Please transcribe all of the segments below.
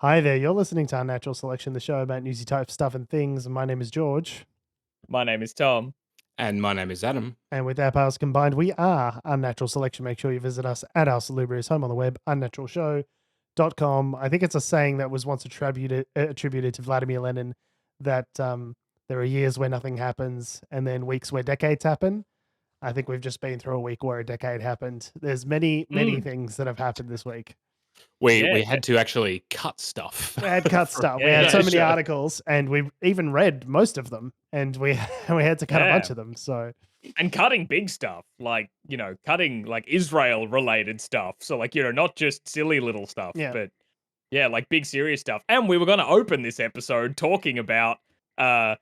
Hi there, you're listening to Unnatural Selection, the show about newsy type stuff and things. My name is George, My name is Tom. And my name is Adam. and with our powers combined, we are Unnatural Selection. Make sure you visit us at our salubrious home on the web, unnaturalshow.com. I think it's a saying that was once attributed to Vladimir Lenin that there are years where nothing happens and then weeks where decades happen. I think we've just been through a week where a decade happened. There's many things that have happened this week. We had to actually cut stuff. We had cut stuff. We had so many articles, and we even read most of them, and we had to cut a bunch of them. So, and cutting big stuff, like cutting like Israel related stuff. So like not just silly little stuff, but like big serious stuff. And we were going to open this episode talking about a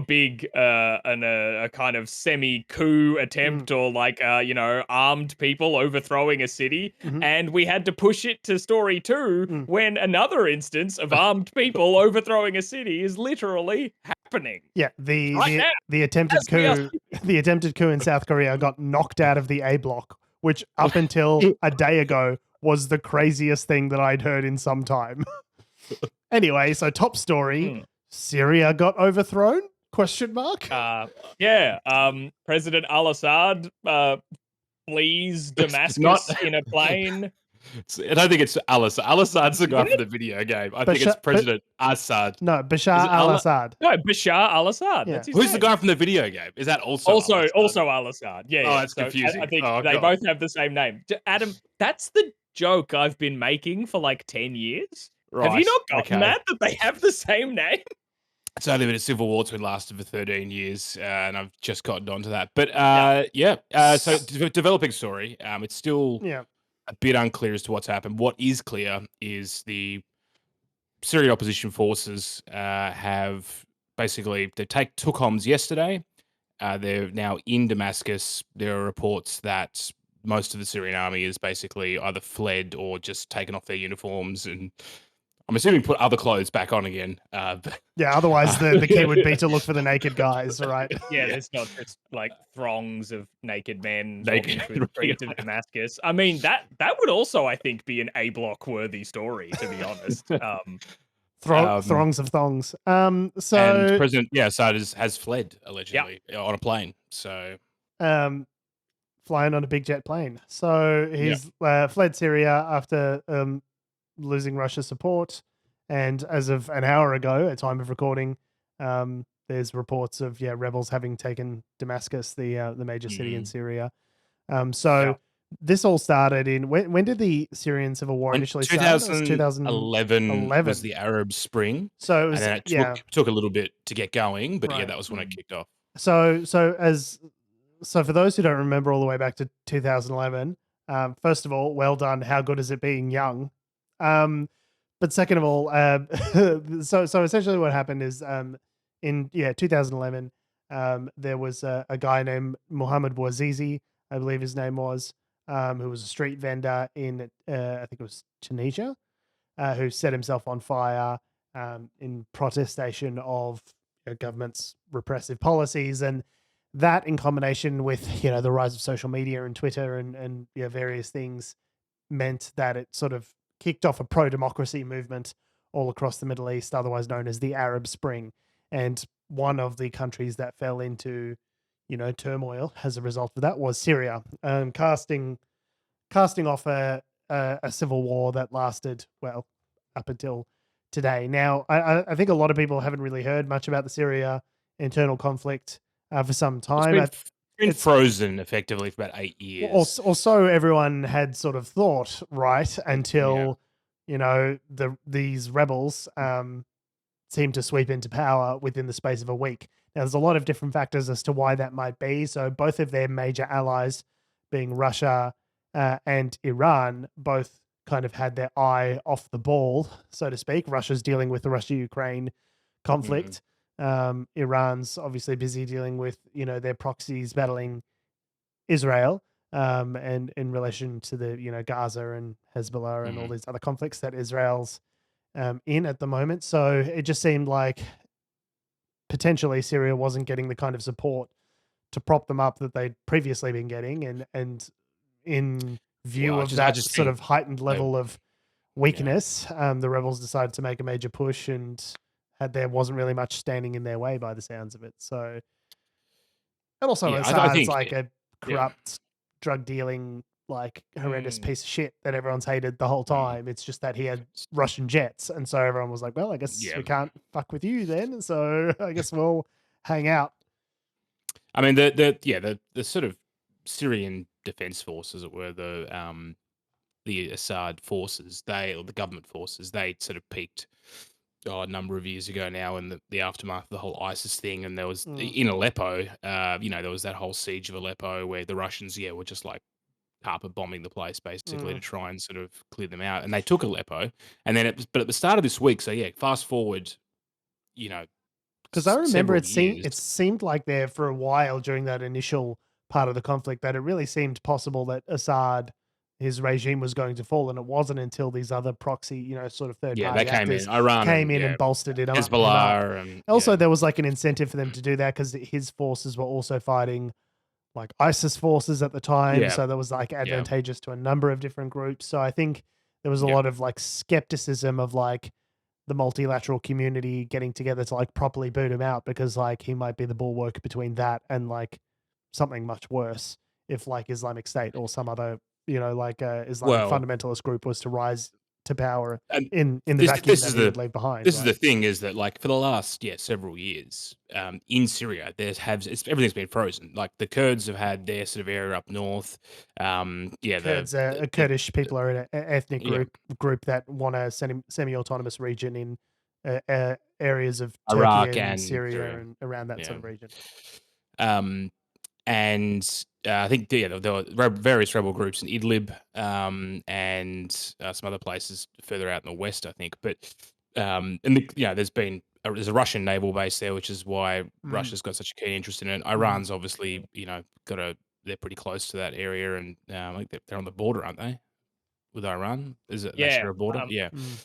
big and a kind of semi-coup attempt or like armed people overthrowing a city, and we had to push it to story 2 when another instance of armed people overthrowing a city is literally happening. Yeah, the attempted coup in South Korea got knocked out of the A block, which up until a day ago was the craziest thing that I'd heard in some time. Anyway, so top story. Syria got overthrown? ? President al-Assad flees Damascus in a plane. I don't think it's al-Assad. Al-Assad's the guy from the video game. I think it's President Assad. No, Bashar al-Assad. No, Bashar al-Assad. Yeah. That's his Who's name. the guy from the video game? Is that also al-Assad? Yeah. Oh, that's confusing. I think they both have the same name. Adam, that's the joke I've been making for like 10 years. Right. Have you not gotten that they have the same name? It's only been a civil war that's lasted for 13 years, and I've just gotten onto that. But so developing story, it's still a bit unclear as to what's happened. What is clear is the Syrian opposition forces have basically they took Homs yesterday. They're now in Damascus. There are reports that most of the Syrian army is basically either fled or just taken off their uniforms and I'm assuming put other clothes back on again. Otherwise the key would be to look for the naked guys, right? Yeah, there's not just like throngs of naked men walking through the streets of Damascus. I mean, that would also, I think, be an A block worthy story, to be honest. Throngs of thongs. And President Assad has fled allegedly on a plane. So flying on a big jet plane. So he's fled Syria after losing Russia's support, and as of an hour ago, at time of recording, there's reports of rebels having taken Damascus, the major city in Syria. This all started in when did the Syrian civil war initially start? 2011 was the Arab Spring. So it was, and it took a little bit to get going, but that was when it kicked off. So for those who don't remember all the way back to 2011, first of all, well done. How good is it being young? But second of all, so essentially what happened is in 2011, there was a guy named Mohammed Bouazizi, I believe his name was, who was a street vendor in I think it was Tunisia, who set himself on fire in protestation of government's repressive policies, and that in combination with the rise of social media and Twitter and various things meant that it sort of kicked off a pro-democracy movement all across the Middle East, otherwise known as the Arab Spring. And one of the countries that fell into, turmoil as a result of that was Syria, casting off a civil war that lasted, well, up until today. Now, I think a lot of people haven't really heard much about the Syria internal conflict for some time. It's been frozen effectively for about 8 years. Or so everyone had sort of thought, right? Until, these rebels seemed to sweep into power within the space of a week. Now, there's a lot of different factors as to why that might be. So both of their major allies, being Russia and Iran, both kind of had their eye off the ball, so to speak. Russia's dealing with the Russia-Ukraine conflict. Iran's obviously busy dealing with, their proxies battling Israel, and in relation to the, Gaza and Hezbollah and all these other conflicts that Israel's in at the moment. So it just seemed like potentially Syria wasn't getting the kind of support to prop them up that they'd previously been getting. And in view of that sort of heightened level of weakness, the rebels decided to make a major push, and there wasn't really much standing in their way by the sounds of it. So, and also Assad's think, like a corrupt, drug dealing, like horrendous piece of shit that everyone's hated the whole time. It's just that he had Russian jets, and so everyone was like, "Well, I guess we can't fuck with you then. So I guess we'll hang out." I mean, the sort of Syrian defense forces, as it were, the Assad forces, the government forces, they sort of peaked a number of years ago now in the aftermath of the whole ISIS thing. And there was in Aleppo, there was that whole siege of Aleppo where the Russians, were just like carpet bombing the place basically to try and sort of clear them out. And they took Aleppo. And then but at the start of this week, so fast forward, because I remember it seemed like there for a while during that initial part of the conflict that it really seemed possible that Assad, his regime, was going to fall, and it wasn't until these other proxy, sort of third party actors came in and bolstered it up. Hezbollah, and also there was like an incentive for them to do that because his forces were also fighting like ISIS forces at the time, so that was like advantageous to a number of different groups. So I think there was a lot of like skepticism of like the multilateral community getting together to like properly boot him out, because like he might be the bulwark between that and like something much worse if like Islamic State or some other Islamic fundamentalist group was to rise to power in the vacuum that he would leave behind. This is the thing, is that like for the last several years in Syria, everything's been frozen. Like the Kurds have had their sort of area up north. Kurds, Kurdish people are an ethnic group that want a semi-autonomous region in areas of Iraq Turkey and and Syria and around that sort of region. And I think there were various rebel groups in Idlib and some other places further out in the west, I think. But there's a Russian naval base there, which is why Russia's got such a keen interest in it. Iran's obviously they're pretty close to that area, and I think they're on the border, aren't they? With Iran, is it? They share a border?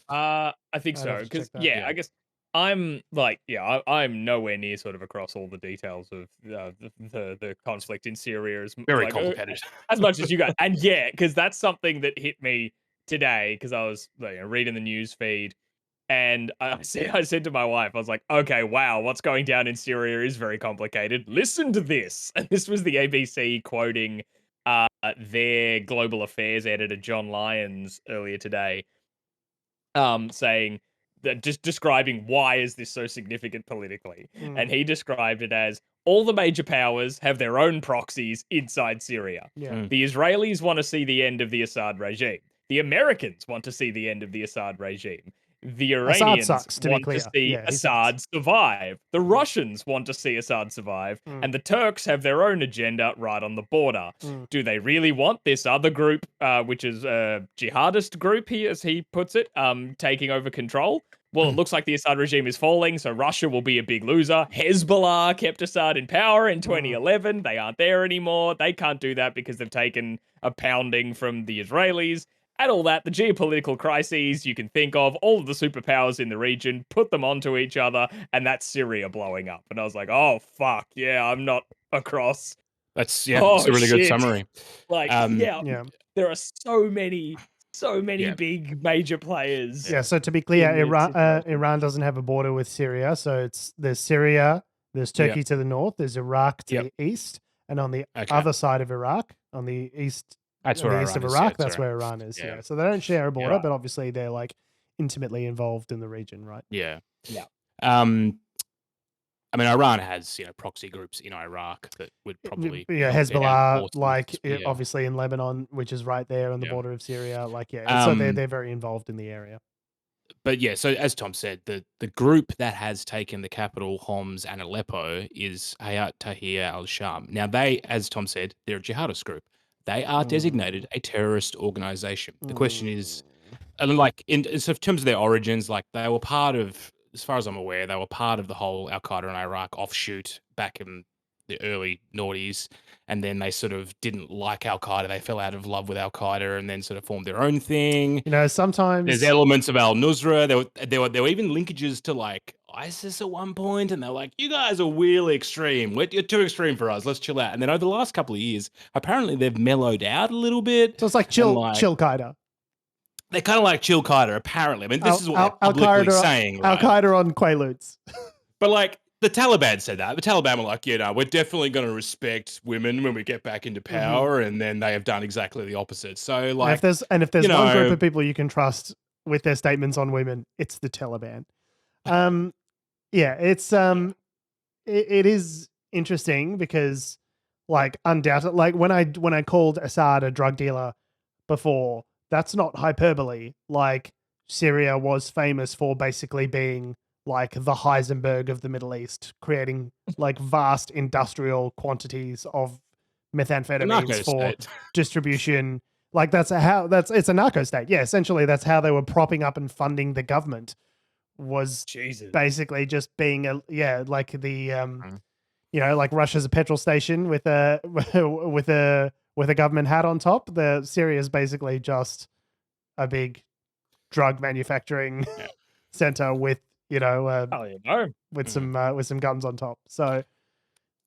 I think so. Because I guess I'm like, I'm nowhere near sort of across all the details of the conflict in Syria as very complicated as much as you guys. And because that's something that hit me today, because I was reading the news feed, and I said to my wife, I was like, okay, wow, what's going down in Syria is very complicated. Listen to this. And this was the ABC quoting their global affairs editor, John Lyons, earlier today, saying that, just describing why is this so significant politically. And he described it as all the major powers have their own proxies inside Syria. The Israelis want to see the end of the Assad regime. The Americans want to see the end of the Assad regime. The Iranians want to see Assad survive. The Russians want to see Assad survive. And the Turks have their own agenda right on the border. Do they really want this other group, which is a jihadist group, as he puts it, taking over control? Well, it looks like the Assad regime is falling, so Russia will be a big loser. Hezbollah kept Assad in power in 2011. They aren't there anymore. They can't do that because they've taken a pounding from the Israelis. And all that, the geopolitical crises you can think of, all of the superpowers in the region, put them onto each other, and that's Syria blowing up. And I was like, oh, fuck, I'm not across. That's, it's a really good summary. Like, there are so many big major players. Yeah, so to be clear, Iran doesn't have a border with Syria. So there's Syria, there's Turkey to the north, there's Iraq to the east, and on the other side of Iraq, on the east... That's where the east of Iraq. That's where Iran is. Yeah. So they don't share a border, but obviously they're like intimately involved in the region, right? Yeah. I mean, Iran has proxy groups in Iraq that would probably Hezbollah, obviously in Lebanon, which is right there on the border of Syria. So they're very involved in the area. But so as Tom said, the group that has taken the capital, Homs and Aleppo, is Hayat Tahrir al-Sham. Now they, as Tom said, they're a jihadist group. They are designated a terrorist organization. The question is, in terms of their origins, like they were part of, as far as I'm aware, they were part of the whole Al-Qaeda in Iraq offshoot back in the early noughties. And then they sort of didn't like Al-Qaeda. They fell out of love with Al-Qaeda and then sort of formed their own thing. Sometimes there's elements of Al-Nusra. There were even linkages to like ISIS at one point, and they're like, you guys are really extreme. You're too extreme for us. Let's chill out. And then over the last couple of years, apparently they've mellowed out a little bit. So it's like chill Qaeda. they're kind of like Al Qaeda, apparently. I mean, this is what they're publicly saying, right? Al Qaeda on Quaaludes. But like the Taliban said that. The Taliban were like, we're definitely going to respect women when we get back into power, and then they have done exactly the opposite. So like, and if there's one group of people you can trust with their statements on women, it's the Taliban. It's it is interesting because like undoubtedly, like when I called Assad a drug dealer before, that's not hyperbole. Like Syria was famous for basically being like the Heisenberg of the Middle East, creating like vast industrial quantities of methamphetamines for distribution. Like it's a narco state. Yeah, essentially that's how they were propping up and funding the government, was basically just being like Russia's a petrol station with a with a government hat on top. The Syria is basically just a big drug manufacturing center with with some guns on top. So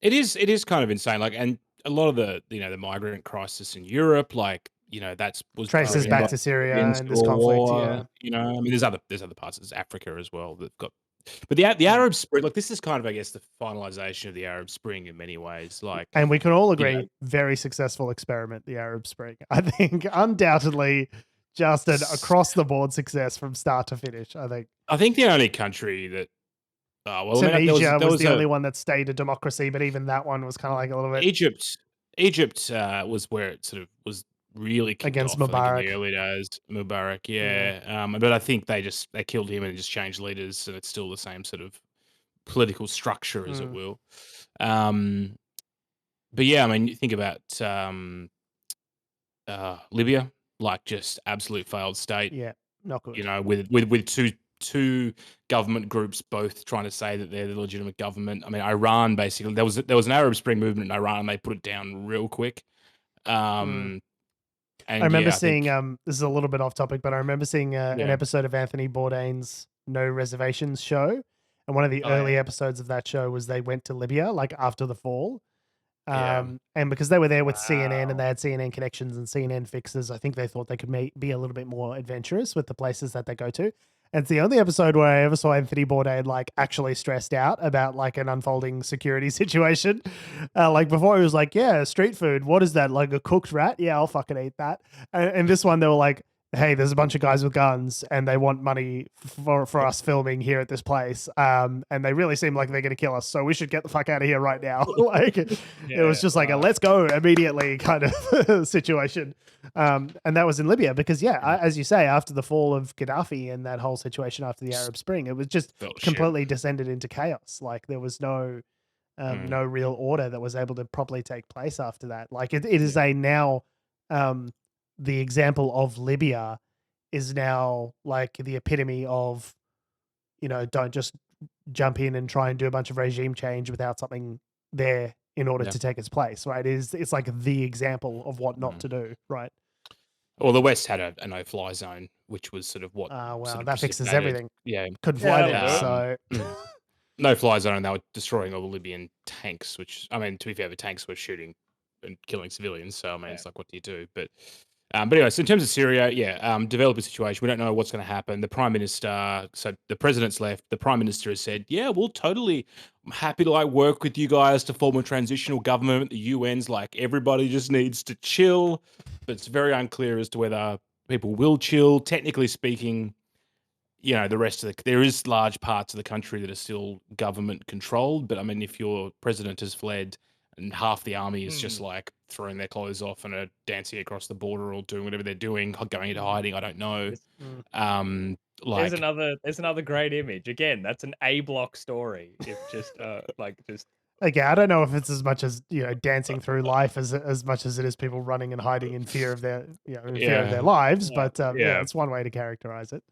it is kind of insane. Like, and a lot of the the migrant crisis in Europe, like that was traces back to Syria and this conflict. Yeah, I mean, there's other parts of Africa as well that got. But the Arab Spring, like this is kind of, I guess, the finalization of the Arab Spring in many ways. Like, and we can all agree, very successful experiment, the Arab Spring. I think undoubtedly just an across the board success from start to finish. I think the only country that Tunisia was the only one that stayed a democracy, but even that one was kind of like a little bit. Egypt was where it sort of was really kicked against off, Mubarak in the early days. Mubarak, but I think they killed him and just changed leaders, so it's still the same sort of political structure, as it will. But yeah, I mean, you think about Libya, like just absolute failed state. Yeah, not good. With two government groups both trying to say that they're the legitimate government. I mean, Iran basically there was an Arab Spring movement in Iran, and they put it down real quick. And I remember seeing this is a little bit off topic, but I remember seeing an episode of Anthony Bourdain's No Reservations show, and one of the early episodes of that show was they went to Libya like after the fall. And because they were there with CNN and they had CNN connections and CNN fixes, I think they thought they could be a little bit more adventurous with the places that they go to. And it's the only episode where I ever saw Anthony Bourdain like actually stressed out about like an unfolding security situation. Like before he was like, yeah, street food. What is that? Like a cooked rat? Yeah, I'll fucking eat that. And this one, they were like, hey, there's a bunch of guys with guns and they want money for us filming here at this place. And they really seem like they're going to kill us. So we should get the fuck out of here right now. Like it was just like a let's go immediately kind of situation. And that was in Libya because as you say, after the fall of Gaddafi and that whole situation after the Arab Spring, it was just completely descended into chaos. Like there was no real order that was able to properly take place after that. Like it is a now, the example of Libya is now like the epitome of, don't just jump in and try and do a bunch of regime change without something there in order to take its place, right? It's like the example of what not to do, right? Well, the West had a no-fly zone, which was sort of what. That fixes everything. Yeah, couldn't fly there, so no-fly zone. And they were destroying all the Libyan tanks, which I mean, to be fair, the tanks were shooting and killing civilians. So I mean, it's like, what do you do? But anyway, so in terms of Syria, developing situation, we don't know what's going to happen. The Prime Minister, so the President's left. The Prime Minister has said, we'll totally, I'm happy to work with you guys to form a transitional government. The UN's like, everybody just needs to chill. But it's very unclear as to whether people will chill. Technically speaking, the rest of there is large parts of the country that are still government controlled. But I mean, if your president has fled and half the army is just like throwing their clothes off and are dancing across the border or doing whatever they're doing, going into hiding, I don't know. There's another great image. Again, that's an A block story. If just I don't know if it's as much as dancing through life as much as it is people running and hiding in fear of their of their lives. But it's one way to characterize it.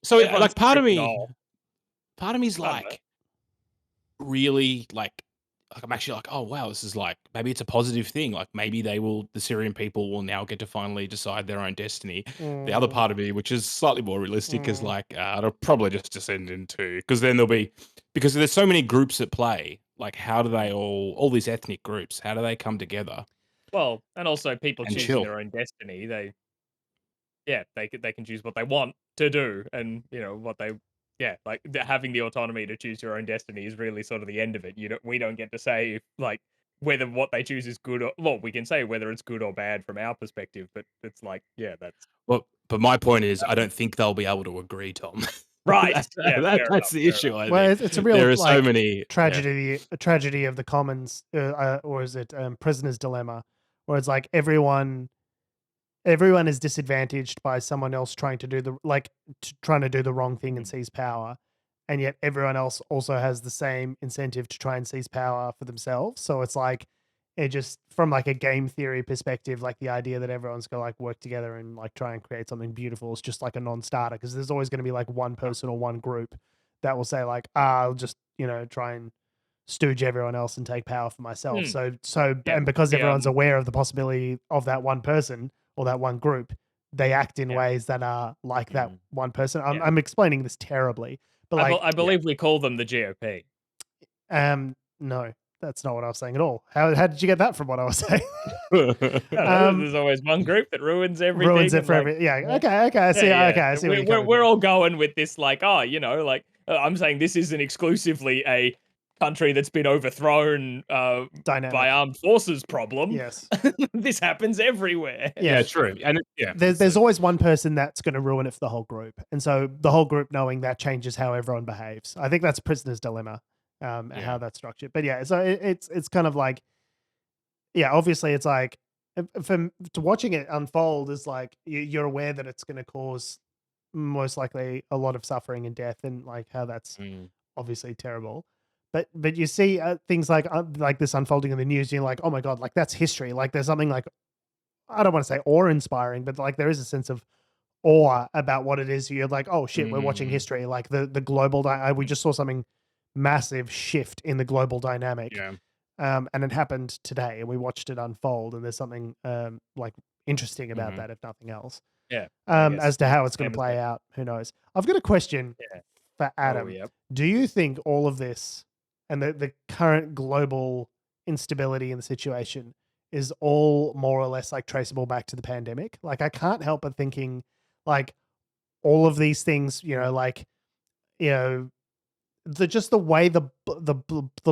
So like part of me's like really like I'm actually like, oh wow, this is like maybe it's a positive thing. Like maybe the Syrian people will now get to finally decide their own destiny. The other part of me, which is slightly more realistic, is like it'll probably just descend into because then because there's so many groups at play. Like how do they all these ethnic groups? How do they come together? Well, and also people choosing their own destiny. they can choose what they want to do, and what they like having the autonomy to choose your own destiny is really sort of the end of it. We don't get to say if, like, whether what they choose is good or, well, we can say whether it's good or bad from our perspective, but it's like, that's well. But my point is, I don't think they'll be able to agree, Tom. right. That's the issue. I Well, think. it's a real There are like so many tragedy, a tragedy of the commons, or is it prisoner's dilemma, where it's like everyone is disadvantaged by someone else trying to do the wrong thing and seize power, and yet everyone else also has the same incentive to try and seize power for themselves. So it's like, it just, from like a game theory perspective, like the idea that everyone's gonna like work together and like try and create something beautiful is just like a non-starter, because there's always going to be like one person or one group that will say like, I'll just try and stooge everyone else and take power for myself. And because everyone's aware of the possibility of that one person or that one group, they act in ways that are like that one person. I'm explaining this terribly, but like I believe we call them the GOP. No, that's not what I was saying at all. How did you get that from what I was saying? There's always one group that ruins everything. Ruins it for every. Yeah. Okay. I see. Okay. I see. We're all going with this, like, I'm saying this isn't exclusively a country that's been overthrown by armed forces problem. Yes. This happens everywhere. Yeah, true. And there's always one person that's going to ruin it for the whole group. And so the whole group knowing that changes how everyone behaves. I think that's prisoner's dilemma, how that's structured. But yeah, so it's kind of like, obviously it's like, to watching it unfold is like, you're aware that it's going to cause most likely a lot of suffering and death, and like how that's obviously terrible. But you see things like this unfolding in the news, and you're like, oh my God, like that's history. Like there's something like, I don't want to say awe-inspiring, but like there is a sense of awe about what it is. You're like, oh shit, we're watching history. Like the global, we just saw something massive shift in the global dynamic. Yeah. And it happened today, and we watched it unfold, and there's something like interesting about that, if nothing else. Yeah. As to how it's going to play out, who knows? I've got a question for Adam. Do you think all of this and the current global instability in the situation is all more or less like traceable back to the pandemic? Like, I can't help but thinking like all of these things, just the way the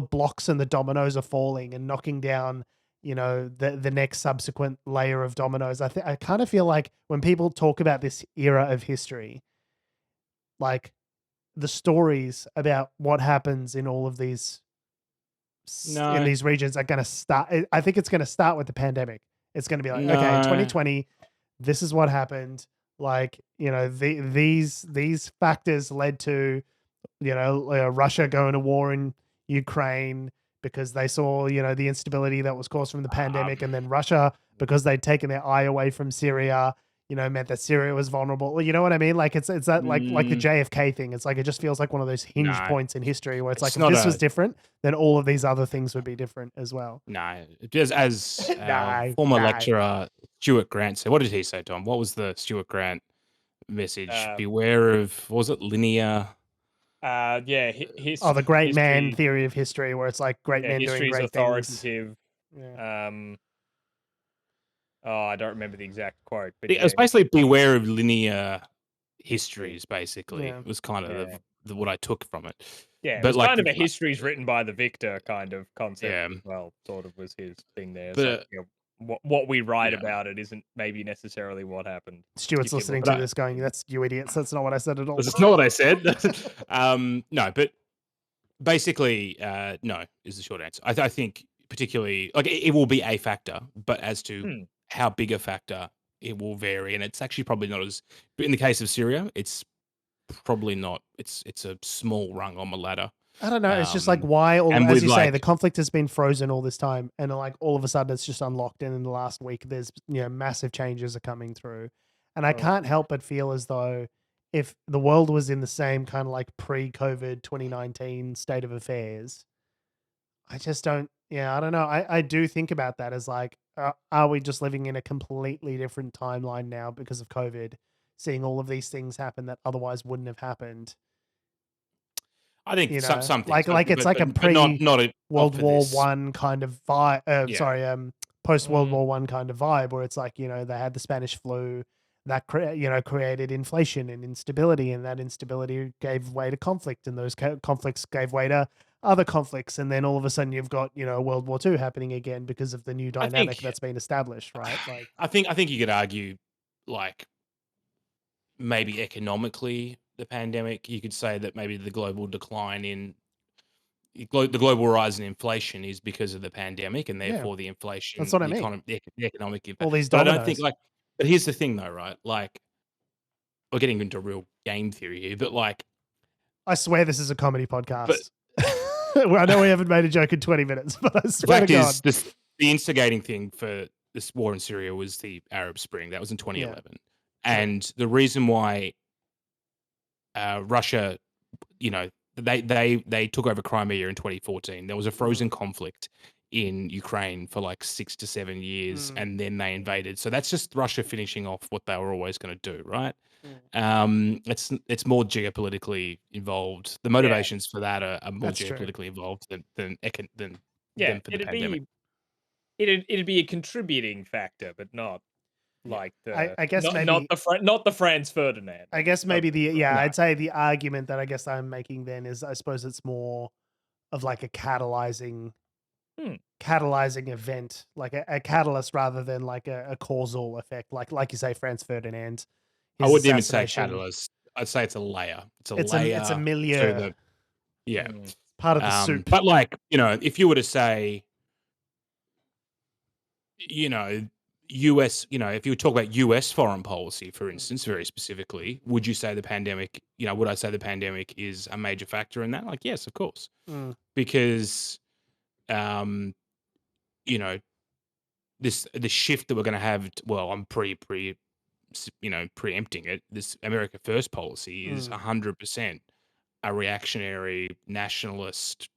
blocks and the dominoes are falling and knocking down, the next subsequent layer of dominoes. I kind of feel like when people talk about this era of history, like the stories about what happens in all of these in these regions are going to start. I think it's going to start with the pandemic. It's going to be like, okay, in 2020, this is what happened. Like, these factors led to, Russia going to war in Ukraine because they saw, the instability that was caused from the pandemic. And then Russia, because they'd taken their eye away from Syria, meant that Syria was vulnerable. You know what I mean? Like it's that like the JFK thing. It's like, it just feels like one of those hinge points in history where it's like, if this was different, then all of these other things would be different as well. No, just as former lecturer Stuart Grant said. What did he say, Tom? What was the Stuart Grant message? Beware of, what was it, linear? The great man theory of history, where it's like great men doing great authoritative. things. Yeah. I don't remember the exact quote, but it was basically beware of linear histories. Basically, it was kind of what I took from it. Yeah, but it was like kind of a histories written by the victor kind of concept as well. Sort of was his thing there. But, what we write about it isn't maybe necessarily what happened. Stuart's listening to this going, that's you idiots. That's not what I said at all. That's not what I said. No, but basically, no is the short answer. I think particularly, like, it will be a factor, but as to how big a factor, it will vary. And it's actually probably not as, in the case of Syria, it's probably not, it's a small rung on the ladder. I don't know. It's just like, why, as you say, the conflict has been frozen all this time, and like all of a sudden it's just unlocked. And in the last week, there's massive changes are coming through, and I can't help but feel as though if the world was in the same kind of like pre-COVID 2019 state of affairs, I just don't. I don't know. I do think about that as like, are we just living in a completely different timeline now because of COVID, seeing all of these things happen that otherwise wouldn't have happened? I think something like it's like a pre World War One kind of vibe. Post World War One kind of vibe, where it's like they had the Spanish flu, that created inflation and instability, and that instability gave way to conflict, and those conflicts gave way to other conflicts, and then all of a sudden you've got World War II happening again because of the new dynamic that's been established, right? Like, I think you could argue, like, maybe economically the pandemic, you could say that maybe the global decline in the global rise in inflation is because of the pandemic, and therefore the inflation, that's what I the mean. the economic impact. All these But I dominoes. don't think, like, but here's the thing though, right? Like, we're getting into real game theory here, but like, I swear this is a comedy podcast. I know we haven't made a joke in 20 minutes, but I the swear to fact God. is, the instigating thing for this war in Syria was the Arab Spring. That was in 2011, and the reason why Russia, they took over Crimea in 2014. There was a frozen conflict in Ukraine for like 6 to 7 years, and then they invaded. So that's just Russia finishing off what they were always going to do, right? It's more geopolitically involved. The motivations for that are more geopolitically involved than for the pandemic. It'd be a contributing factor, but not like I guess not the Franz Ferdinand. I guess maybe I'd say the argument that I guess I'm making then is, I suppose it's more of like a catalyzing event, like a catalyst rather than like a causal effect, like you say, Franz Ferdinand. I wouldn't even say catalyst. I'd say it's a layer. It's a milieu. Part of the soup. But like, if you were to say, US, if you would talk about US foreign policy, for instance, very specifically, would you say the pandemic, would I say the pandemic is a major factor in that? Like, yes, of course. Because, the shift that we're going to have, well, I'm preempting it. This America First policy is 100% a reactionary nationalist,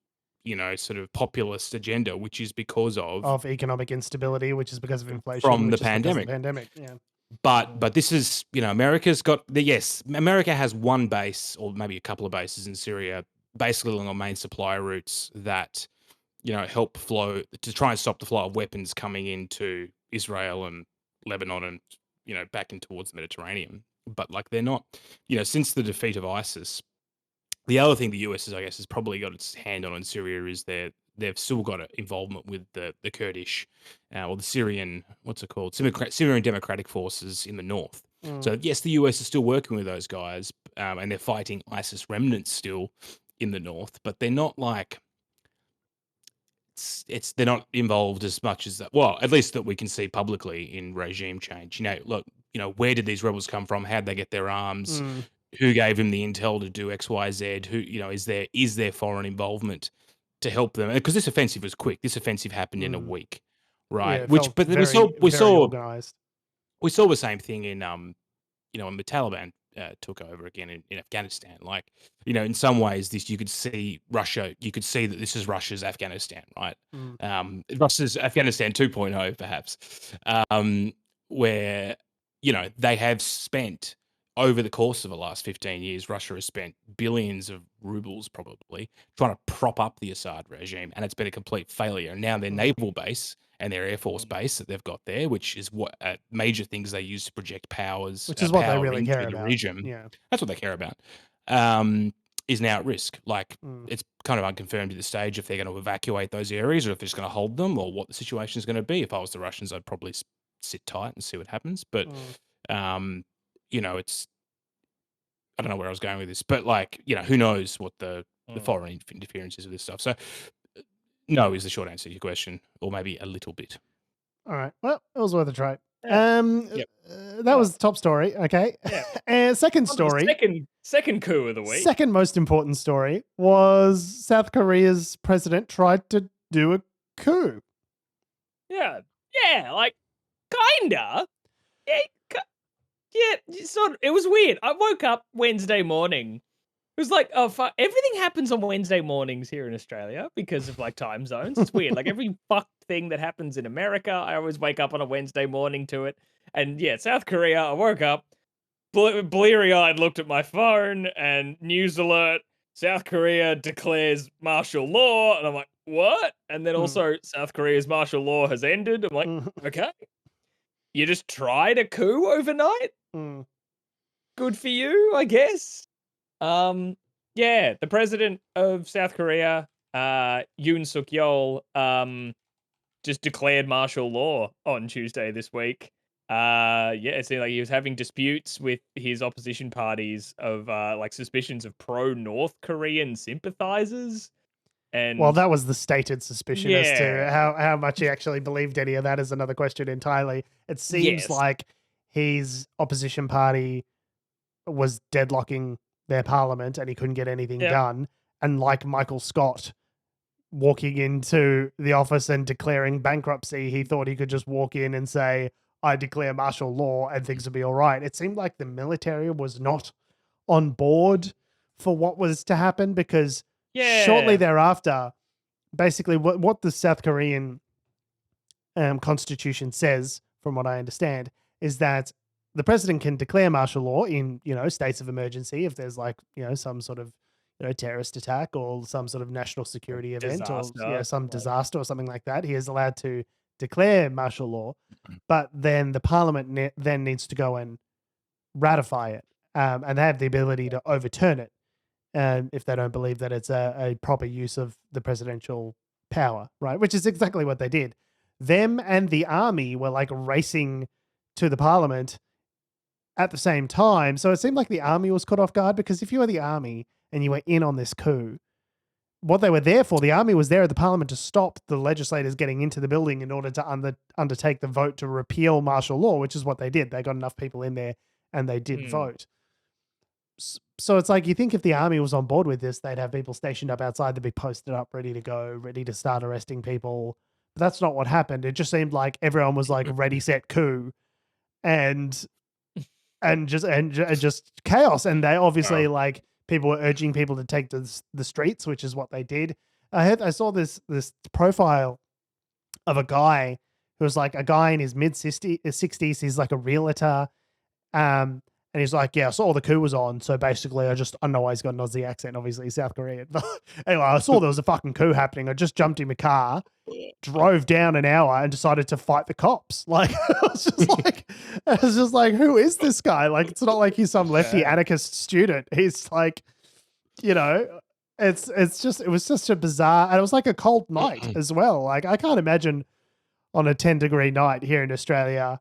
sort of populist agenda, which is because of economic instability, which is because of inflation from the pandemic. Yeah. But this is, America's got America has one base, or maybe a couple of bases in Syria, basically along the main supply routes that, help flow to try and stop the flow of weapons coming into Israel and Lebanon and, back in towards the Mediterranean. But like, they're not, since the defeat of ISIS. The other thing the US has probably got its hand on in Syria is they've still got involvement with the Kurdish, or the Syrian, what's it called, Syrian Democratic Forces in the north. So yes, the US is still working with those guys, and they're fighting ISIS remnants still in the north, but they're not like they're not involved as much as that. Well, at least that we can see publicly in regime change. Look, where did these rebels come from? How'd they get their arms? Who gave him the intel to do X, Y, Z? Who, is there foreign involvement to help them? Because this offensive was quick. This offensive happened in a week, right? Yeah, we saw organized. We saw the same thing in when the Taliban took over again in Afghanistan. Like, in some ways, you could see Russia. You could see that this is Russia's Afghanistan, right? Russia's Afghanistan 2.0, perhaps, where they have spent. Over the course of the last 15 years, Russia has spent billions of rubles, probably, trying to prop up the Assad regime, and it's been a complete failure. And now their naval base and their air force base that they've got there, which is what major things they use to project powers, which is what they really care the about. Region. Yeah, that's what they care about. Is now at risk. Like, it's kind of unconfirmed at this stage if they're going to evacuate those areas or if they're just going to hold them, or what the situation is going to be. If I was the Russians, I'd probably sit tight and see what happens. But it's, I don't know where I was going with this, but like, who knows what the foreign interference is with this stuff. So no is the short answer to your question, or maybe a little bit. All right. Well, it was worth a try. That was the top story. Okay. Yeah. And second story. Second coup of the week. Second most important story was South Korea's president tried to do a coup. Yeah. Yeah. Like, kinda. Yeah, sort of. It was weird. I woke up Wednesday morning. It was like, oh, fuck. Everything happens on Wednesday mornings here in Australia because of like time zones. It's weird. Like every fucked thing that happens in America, I always wake up on a Wednesday morning to it. And yeah, South Korea, I woke up, bleary-eyed, looked at my phone, and news alert, South Korea declares martial law. And I'm like, what? And then also South Korea's martial law has ended. I'm like, okay. You just tried a coup overnight? Mm. Good for you, I guess. Yeah, the president of South Korea, Yoon Suk Yeol, just declared martial law on Tuesday this week. Yeah, it seemed like he was having disputes with his opposition parties of like suspicions of pro-North Korean sympathizers. And well, that was the stated suspicion. As to yeah, how much he actually believed any of that is another question entirely. It seems yes, like his opposition party was deadlocking their parliament and he couldn't get anything yep, done. And like Michael Scott walking into the office and declaring bankruptcy, he thought he could just walk in and say, I declare martial law and things would be all right. It seemed like the military was not on board for what was to happen because shortly yeah, thereafter, basically what the South Korean constitution says, from what I understand, is that the president can declare martial law in, states of emergency if there's like, some sort of, terrorist attack or some sort of national security event or disaster. some disaster or something like that. He is allowed to declare martial law, but then the parliament then needs to go and ratify it, and they have the ability to overturn it if they don't believe that it's a proper use of the presidential power, right? Which is exactly what they did. Them and the army were like racing to the parliament at the same time. So it seemed like the army was caught off guard because if you were the army and you were in on this coup, what they were there for, the army was there at the parliament to stop the legislators getting into the building in order to undertake the vote to repeal martial law, which is what they did. They got enough people in there and they did vote. So it's like, you think if the army was on board with this, they'd have people stationed up outside, they'd be posted up, ready to go, ready to start arresting people. But that's not what happened. It just seemed like everyone was like ready, set, coup, and just chaos. And they obviously like people were urging people to take to the streets, which is what they did. I saw this profile of a guy who was like a guy in his mid 60s. He's like a realtor. And he's like, yeah, I saw the coup was on. So basically, I know he's got an Aussie accent, obviously, he's South Korean. But anyway, I saw there was a fucking coup happening. I just jumped in my car, drove down an hour and decided to fight the cops. Like, I was just like, who is this guy? Like, it's not like he's some lefty anarchist student. He's like, it was just a bizarre, and it was like a cold night as well. Like, I can't imagine on a 10-degree night here in Australia,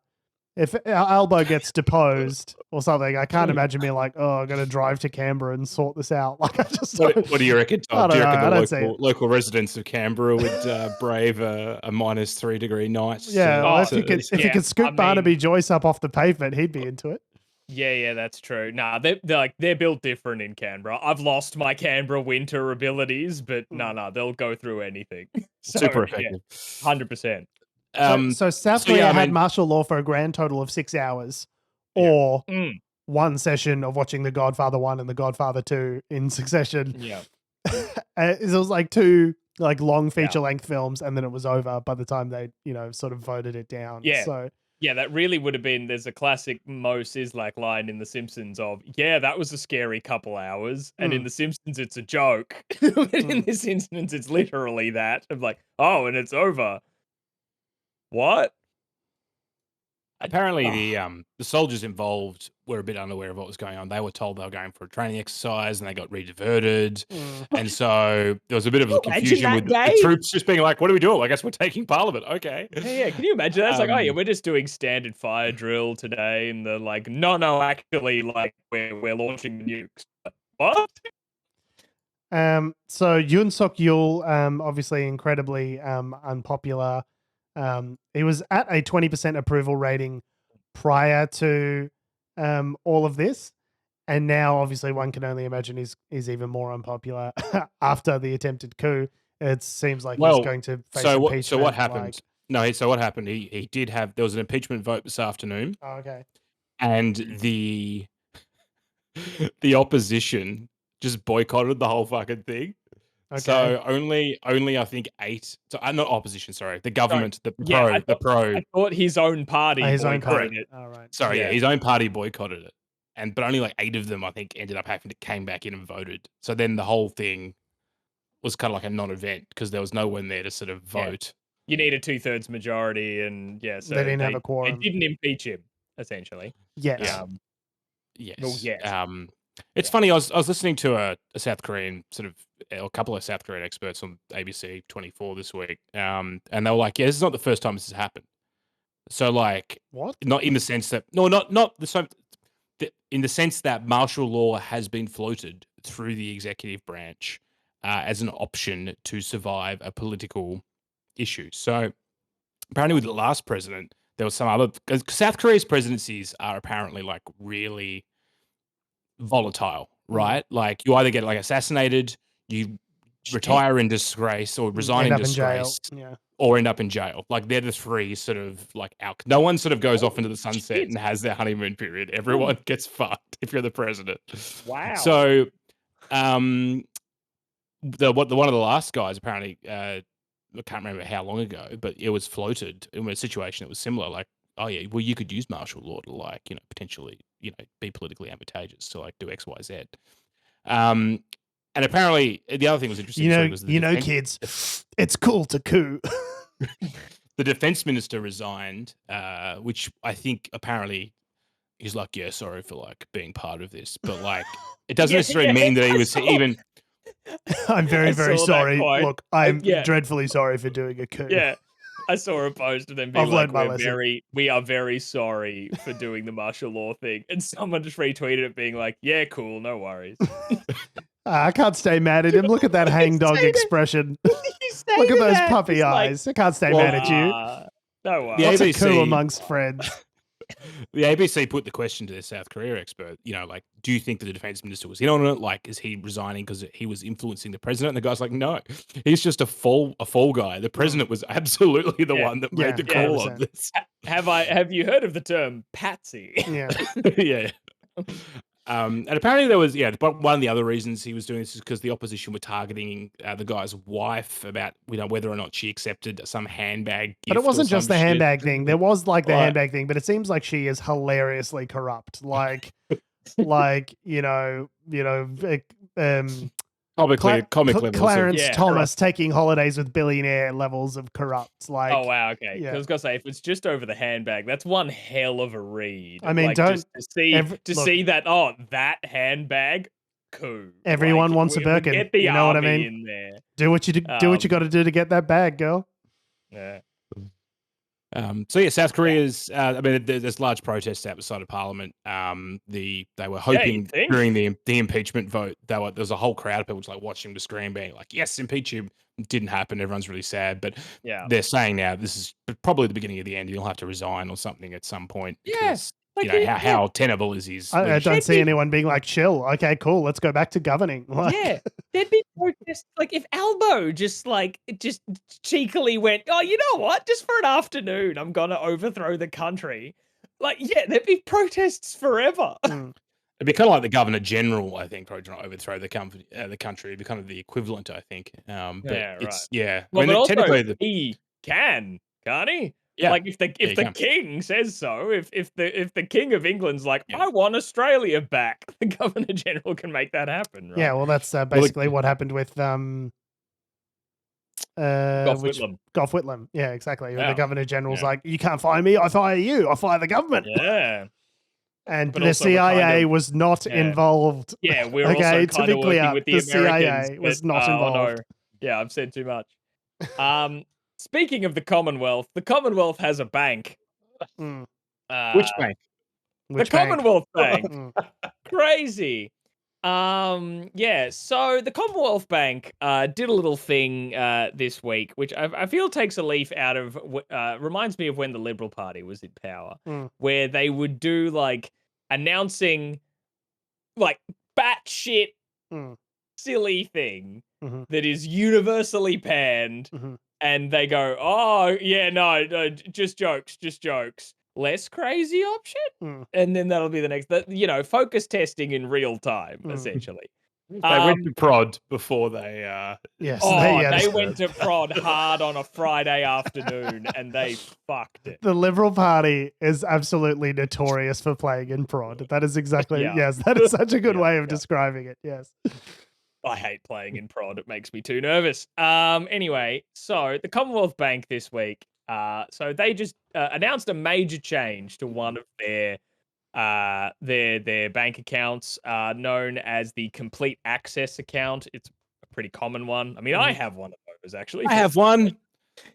if Albo gets deposed or something, I can't imagine being like, oh, I'm going to drive to Canberra and sort this out. Like, I just What do you reckon, Tom? Do you reckon the local residents of Canberra would brave a -3-degree night? Yeah, if you could scoop Barnaby Joyce up off the pavement, he'd be into it. Yeah, that's true. Nah, they're built different in Canberra. I've lost my Canberra winter abilities, but no, they'll go through anything. So, super effective. 100%. So South Korea had martial law for a grand total of 6 hours, or one session of watching The Godfather 1 and The Godfather 2 in succession. Yeah. It was like 2 like long feature length films, and then it was over by the time they, sort of voted it down. Yeah. So yeah, that really would have been, there's a classic Mo Sislak line in The Simpsons of, that was a scary couple hours. And in The Simpsons, it's a joke. But in this instance, it's literally that of like, oh, and it's over. What? Apparently, the soldiers involved were a bit unaware of what was going on. They were told they were going for a training exercise, and they got rediverted. And so there was a bit of a confusion with the troops just being like, "What are we doing? I guess we're taking Parliament." Okay. Yeah. Can you imagine that? It's like, oh yeah, we're just doing standard fire drill today, and they're like, no, actually, like we're launching nukes. What? So Yoon Suk Yeol, obviously incredibly unpopular. He was at a 20% approval rating prior to all of this, and now obviously one can only imagine he's even more unpopular after the attempted coup. It seems like he's going to face impeachment. So what happened? So what happened? He did have, there was an impeachment vote this afternoon. Oh, okay. And the opposition just boycotted the whole fucking thing. Okay. So only I think 8. So not opposition, sorry. The government, the pro. I thought his own party boycotted it. Oh, right. Sorry, his own party boycotted it, but only like 8 of them I think ended up having to came back in and voted. So then the whole thing was kind of like a non-event because there was no one there to sort of vote. You need a 2/3 majority, and so they didn't have a quorum. They didn't impeach him. essentially. Yes. Yes. Well, yes. It's funny. I was listening to a South Korean a couple of South Korean experts on ABC 24 this week, and they were like, "Yeah, this is not the first time this has happened." So, like, what? Not in the sense that not the same. In the sense that martial law has been floated through the executive branch as an option to survive a political issue. So apparently with the last president, there was some other... South Korea's presidencies are apparently like really volatile, right? Like you either get like assassinated, you retire in disgrace or resign in disgrace. Or end up in jail. Like they're the three sort of like out. No one sort of goes off into the sunset and has their honeymoon period. Everyone gets fucked if you're the president. Wow. So, one of the last guys apparently, I can't remember how long ago, but it was floated in a situation that was similar. Like, oh yeah, well you could use martial law to like potentially be politically advantageous to like do X, Y, Z. And apparently, the other thing was interesting. Kids, it's cool to coup. The defense minister resigned, which I think apparently he's like, yeah, sorry for like being part of this, but like it doesn't necessarily mean that he was even. I'm very, very sorry. Look, I'm dreadfully sorry for doing a coup. Yeah. I saw a post of them being like, we are very sorry for doing the martial law thing. And someone just retweeted it being like, yeah, cool, no worries. I can't stay mad at him. Look at that hangdog expression. Look at those puppy eyes. I can't stay mad at you. No worries. What's a coup amongst friends? The ABC put the question to the South Korea expert, like, do you think that the defense minister was in on it? Like, is he resigning because he was influencing the president? And the guy's like, no, he's just a fall guy. The president was absolutely the one that made the call on this. Have you heard of the term patsy? Yeah. Yeah. And apparently there was, but one of the other reasons he was doing this is because the opposition were targeting the guy's wife about, whether or not she accepted some handbag gift. But it wasn't just the handbag thing. There was like the handbag thing, but it seems like she is hilariously corrupt. Like, comic Clarence Thomas taking holidays with billionaire levels of corrupt. Like, oh wow, okay. I was gonna say, if it's just over the handbag, that's one hell of a read. I mean, like, don't see that that handbag. Coup. Everyone wants a Birkin. Get the you know what I army mean? In there. Do what you got to do to get that bag, girl. Yeah. South Korea's. There's large protests outside of Parliament. They were hoping during the impeachment vote, there was a whole crowd of people just like watching the screen, being like, "Yes, impeach him." Didn't happen. Everyone's really sad, but they're saying now this is probably the beginning of the end. You'll have to resign or something at some point. Yes. How tenable is his? I don't see anyone being like, chill. Okay, cool. Let's go back to governing. Yeah, there'd be protests. Like if Albo just cheekily went, oh, you know what? Just for an afternoon, I'm gonna overthrow the country. There'd be protests forever. It'd be kind of like the Governor General, I think, trying to overthrow the country. It'd be kind of the equivalent, I think. Well, technically, he can't he? Yeah. Like if the king says so, if the king of England's like, I want Australia back, the Governor General can make that happen, right? Yeah, well, that's basically what happened with Gough Whitlam. Gough Whitlam. Yeah, exactly. Yeah. The Governor General's like, you can't fire me, I fire you, I fire the government. Yeah. And the CIA was not involved. Yeah, we're also kind of working with the CIA was not involved. No. Yeah, I've said too much. Speaking of the Commonwealth has a bank. Which bank? The Commonwealth Bank. Crazy. So the Commonwealth Bank did a little thing this week, which I feel takes a leaf out of, reminds me of when the Liberal Party was in power, where they would do like announcing like batshit silly thing that is universally panned. And they go, oh, yeah, no, just jokes. Less crazy option? And then that'll be the next, focus testing in real time, essentially. They went to prod before they... Yes. They went to prod hard on a Friday afternoon, and they fucked it. The Liberal Party is absolutely notorious for playing in prod. That is exactly... Yes, that is such a good way of describing it, yes. I hate playing in prod. It makes me too nervous. Anyway, so the Commonwealth Bank this week So they just announced a major change to one of their bank accounts, known as the Complete Access account. It's a pretty common one. I mean, I have one of those actually. I have one.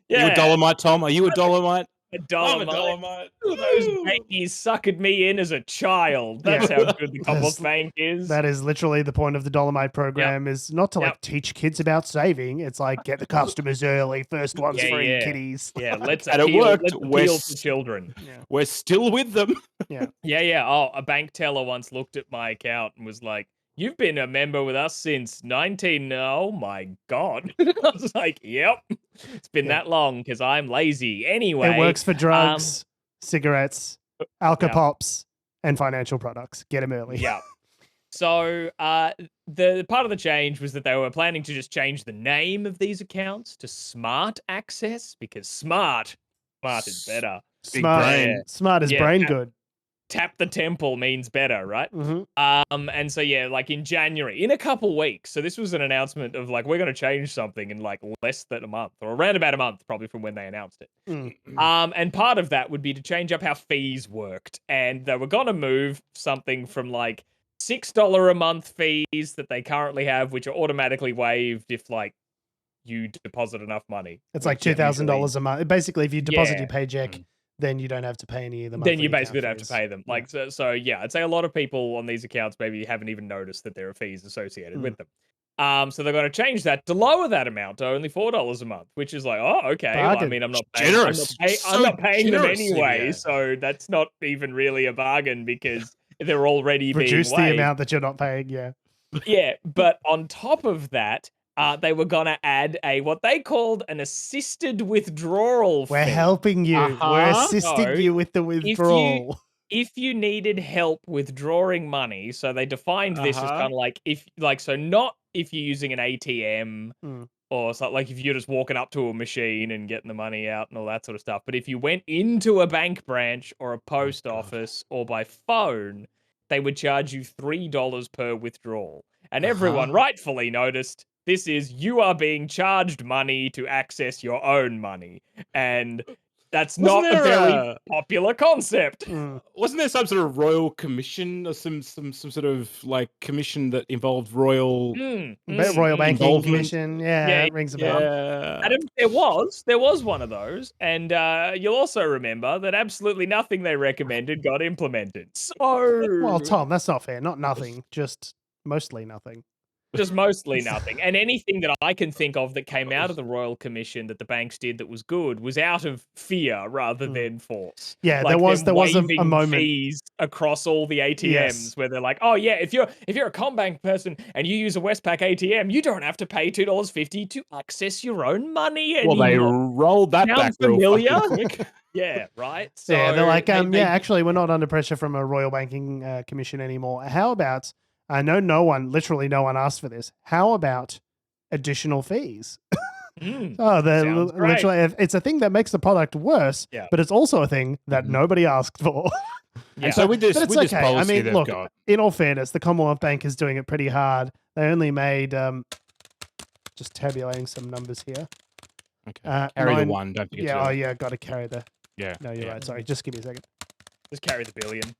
Yeah. Are you a Dolomite, Tom? Are you a Dolomite? A Dolomite. I'm a Dolomite. Those babies suckered me in as a child. That's how good the Commonwealth Bank is. That is literally the point of the Dolomite program, is not to like teach kids about saving. It's like get the customers early, first one's free, kiddies. Yeah, let's and appeal, it worked. Let's appeal to children. We're still with them. Yeah. Oh, a bank teller once looked at my account and was like, "You've been a member with us since 19." Oh my God. I was like, yep. It's been that long because I'm lazy. Anyway. It works for drugs, cigarettes, alcopops, and financial products. Get them early. Yeah. So the part of the change was that they were planning to just change the name of these accounts to Smart Access because smart is better. Smart is brain good. Tap the temple means better, right? And so like in January, in a couple weeks. So this was an announcement of like we're going to change something in like less than a month, or around about a month, probably from when they announced it. And part of that would be to change up how fees worked, and they were going to move something from like $6 a month fees that they currently have, which are automatically waived if like you deposit enough money. It's like $2,000 a month. Basically, if you deposit your paycheck. Then you don't have to pay any of the monthly. Then you basically don't have to pay them. Like so, I'd say a lot of people on these accounts maybe haven't even noticed that there are fees associated with them. So they're going to change that to lower that amount to only $4 a month, which is like, oh, okay. Well, I mean, I'm not paying, I'm not paying them anyway, so that's not even really a bargain because they're already reduce being waived. The amount that you're not paying. Yeah, but on top of that. They were going to add what they called an assisted withdrawal fee. We're helping you. We're assisting you with the withdrawal. If you needed help withdrawing money, so they defined this as kind of like, not if you're using an ATM or something, like if you're just walking up to a machine and getting the money out and all that sort of stuff. But if you went into a bank branch or a post office or by phone, they would charge you $3 per withdrawal. And everyone rightfully noticed this is you are being charged money to access your own money. And that's not a very popular concept. Wasn't there some sort of royal commission or some sort of like commission that involved royal banking commission? Yeah, it rings a bell. Adam, there was one of those, and you'll also remember that absolutely nothing they recommended got implemented. So, well, Tom, that's not fair. Not nothing, just mostly nothing. Just mostly nothing. And anything that I can think of that came out of the Royal Commission that the banks did that was good was out of fear rather than force. Yeah, like there was a moment fees across all the ATMs where they're like, oh yeah, if you're a Combank person and you use a Westpac ATM, you don't have to pay $2.50 to access your own money anymore. Well, they rolled that back familiar? real fucking quick. Yeah, right. So yeah, they're like, actually, we're not under pressure from a Royal Banking Commission anymore. How about? I know literally no one asked for this. How about additional fees? Literally, it's a thing that makes the product worse, but it's also a thing that nobody asked for. And so with this policy I mean, look, got... in all fairness, the Commonwealth Bank is doing it pretty hard. They only made, just tabulating some numbers here. Okay. Carry the one, don't forget got to carry the... Yeah. No, you're right. Sorry, just give me a second. Just carry the billion.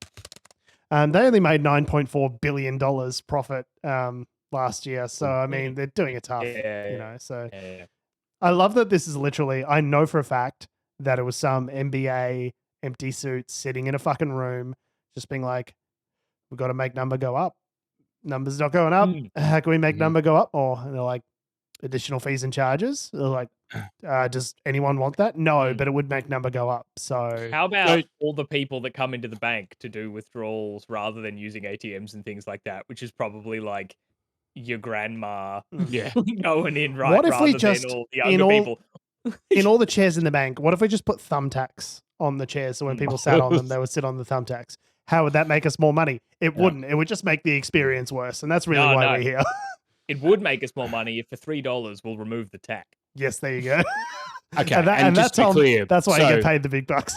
They only made $9.4 billion profit last year. So, I mean, they're doing it tough, so I love that this is literally, I know for a fact that it was some MBA empty suit sitting in a fucking room, just being like, we've got to make number go up. Number's not going up. How can we make number go up more? And they're like, additional fees and charges. They're like, does anyone want that? No, but it would make number go up. So how about all the people that come into the bank to do withdrawals rather than using ATMs and things like that, which is probably like your grandma going in, right? What if we just, than all the younger people? In all the chairs in the bank, what if we just put thumbtacks on the chairs so when people sat on them, they would sit on the thumbtacks? How would that make us more money? It wouldn't. It would just make the experience worse. And that's really why we're here. It would make us more money if for $3 we'll remove the tax. Yes, there you go. Okay, and just to be clear, that's why you get paid the big bucks.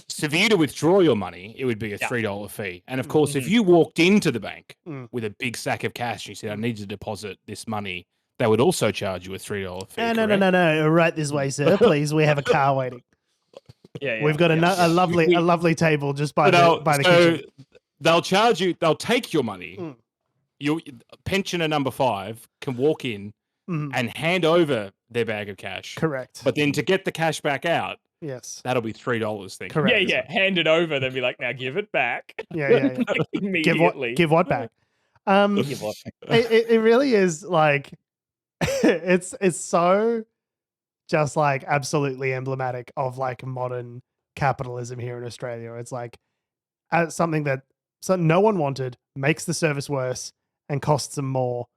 So for you to withdraw your money, it would be a $3 fee. And of course, if you walked into the bank with a big sack of cash and you said, I need to deposit this money, they would also charge you a $3 fee. No. Right this way, sir. Please, we have a car waiting. We've got a lovely table just by the kitchen. They'll charge you. They'll take your money. Your pensioner number 5 can walk in and hand over their bag of cash. Correct. But then to get the cash back out, that'll be $3. Thing. Correct. Yeah. Hand it over. Then be like, now give it back. Yeah. Like, immediately. Give what back? It really is like it's so just like absolutely emblematic of like modern capitalism here in Australia. It's like something that no one wanted, makes the service worse and costs them more.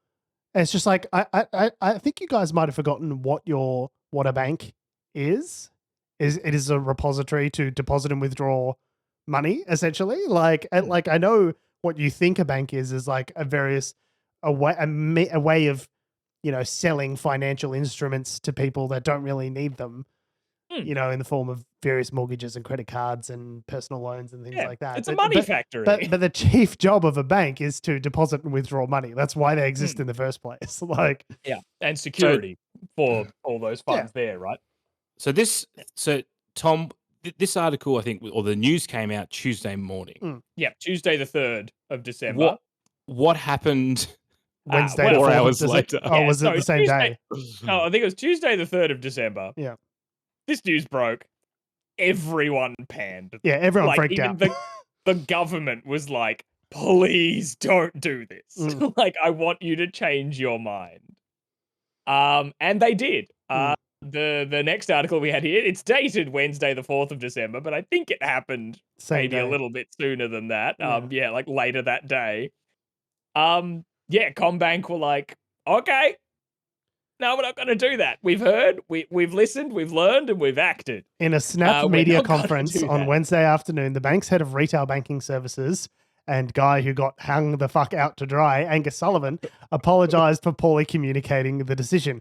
And it's just like I think you guys might have forgotten what a bank is. It is a repository to deposit and withdraw money, essentially. Like I know what you think a bank is like a way of, selling financial instruments to people that don't really need them, in the form of various mortgages and credit cards and personal loans and things like that. It's a money factory. But the chief job of a bank is to deposit and withdraw money. That's why they exist in the first place. And security for all those funds there, right? So Tom, this article, I think, or the news came out Tuesday morning. Yeah, Tuesday the 3rd of December. What happened Wednesday 4 hours later? Oh, was it the same day? No, I think it was Tuesday the 3rd of December. Yeah. This news broke. Everyone panned. Yeah, everyone freaked out. The government was like, please don't do this. Like, I want you to change your mind. And they did. The next article we had here, it's dated Wednesday the 4th of December, but I think it happened maybe a little bit sooner than that. Like later that day. Combank were like, okay, no, we're not going to do that. We've heard, we've listened, we've learned, and we've acted. In a Snap media conference on Wednesday afternoon, the bank's head of retail banking services and guy who got hung the fuck out to dry, Angus Sullivan, apologized for poorly communicating the decision.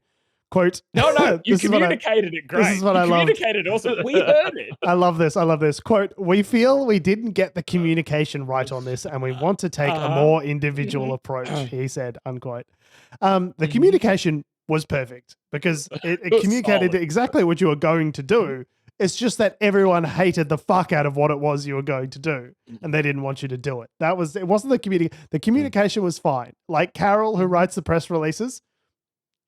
Quote, no, you communicated it great. This is what I love. Communicated awesome. We heard it. I love this. Quote, we feel we didn't get the communication right on this and we want to take a more individual approach, he said, unquote. The communication was perfect because it communicated exactly what you were going to do. It's just that everyone hated the fuck out of what it was you were going to do and they didn't want you to do it. It wasn't the communication. The communication was fine. Like Carol, who writes the press releases,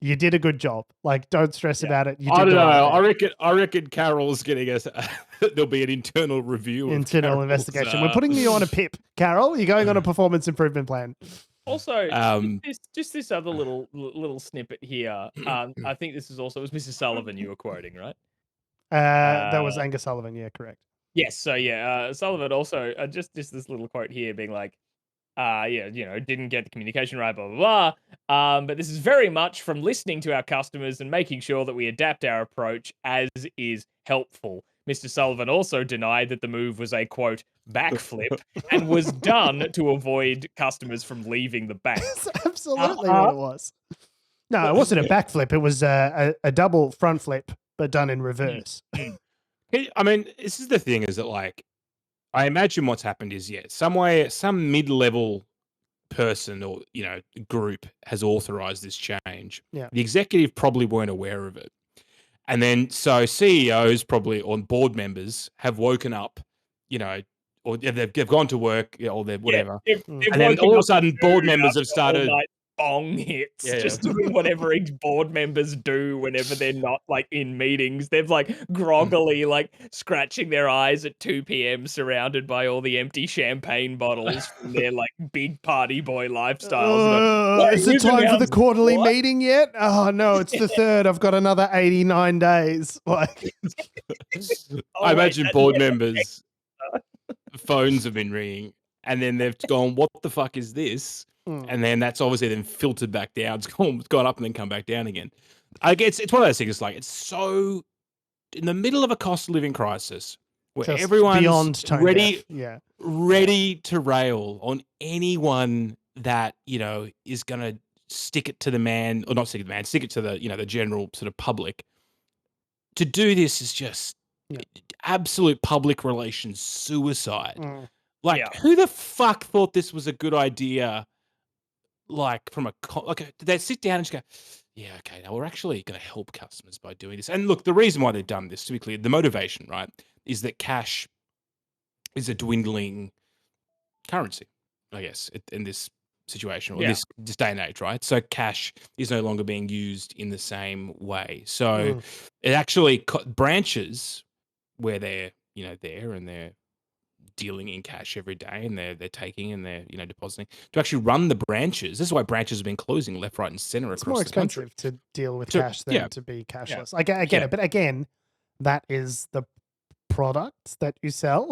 you did a good job. Like, don't stress about it. I don't know. I reckon Carol's getting us. There'll be an internal review. Internal investigation. We're putting you on a PIP, Carol. You're going on a performance improvement plan. Also, just this other little snippet here. I think this is also, it was Mrs. Sullivan you were quoting, right? That was Angus Sullivan. Yeah, correct. Yes. So Sullivan also just this little quote here being like, didn't get the communication right, blah, blah, blah. But this is very much from listening to our customers and making sure that we adapt our approach as is helpful. Mr. Sullivan also denied that the move was a, quote, backflip and was done to avoid customers from leaving the bank. That's absolutely what it was. No, it wasn't a backflip. It was a double front flip, but done in reverse. I mean, this is the thing is that, like, I imagine what's happened is, some mid-level person or, group has authorized this change. Yeah. The executive probably weren't aware of it. And then, so CEOs probably, or board members have woken up, or they've gone to work, or they've whatever. And then all of a sudden, board members have started... bong hits, just doing whatever board members do whenever they're not like in meetings. They've like groggily like scratching their eyes at 2 p.m. surrounded by all the empty champagne bottles from their like big party boy lifestyles. Is it time for the quarterly meeting yet? Oh no, it's the 3rd. I've got another 89 days. Like, I imagine board members' phones have been ringing, and then they've gone, "What the fuck is this?" And then that's obviously then filtered back down. It's gone up and then come back down again. I guess it's one of those things. Like, it's so in the middle of a cost of living crisis where just everyone's ready to rail on anyone that is going to stick it to the man, or not stick it to the man, stick it to the the general sort of public. To do this is just absolute public relations suicide. Who the fuck thought this was a good idea? Like, did they sit down and just go, yeah, okay, now we're actually going to help customers by doing this. And look, the reason why they've done this, to be clear, the motivation, right, is that cash is a dwindling currency, I guess, in this situation or this day and age, right? So cash is no longer being used in the same way. So it actually branches where they're, there and they're dealing in cash every day and they're taking and they're, depositing to actually run the branches. This is why branches have been closing left, right, and center across the country. It's more expensive to deal with cash than to be cashless. I get it, but again, that is the product that you sell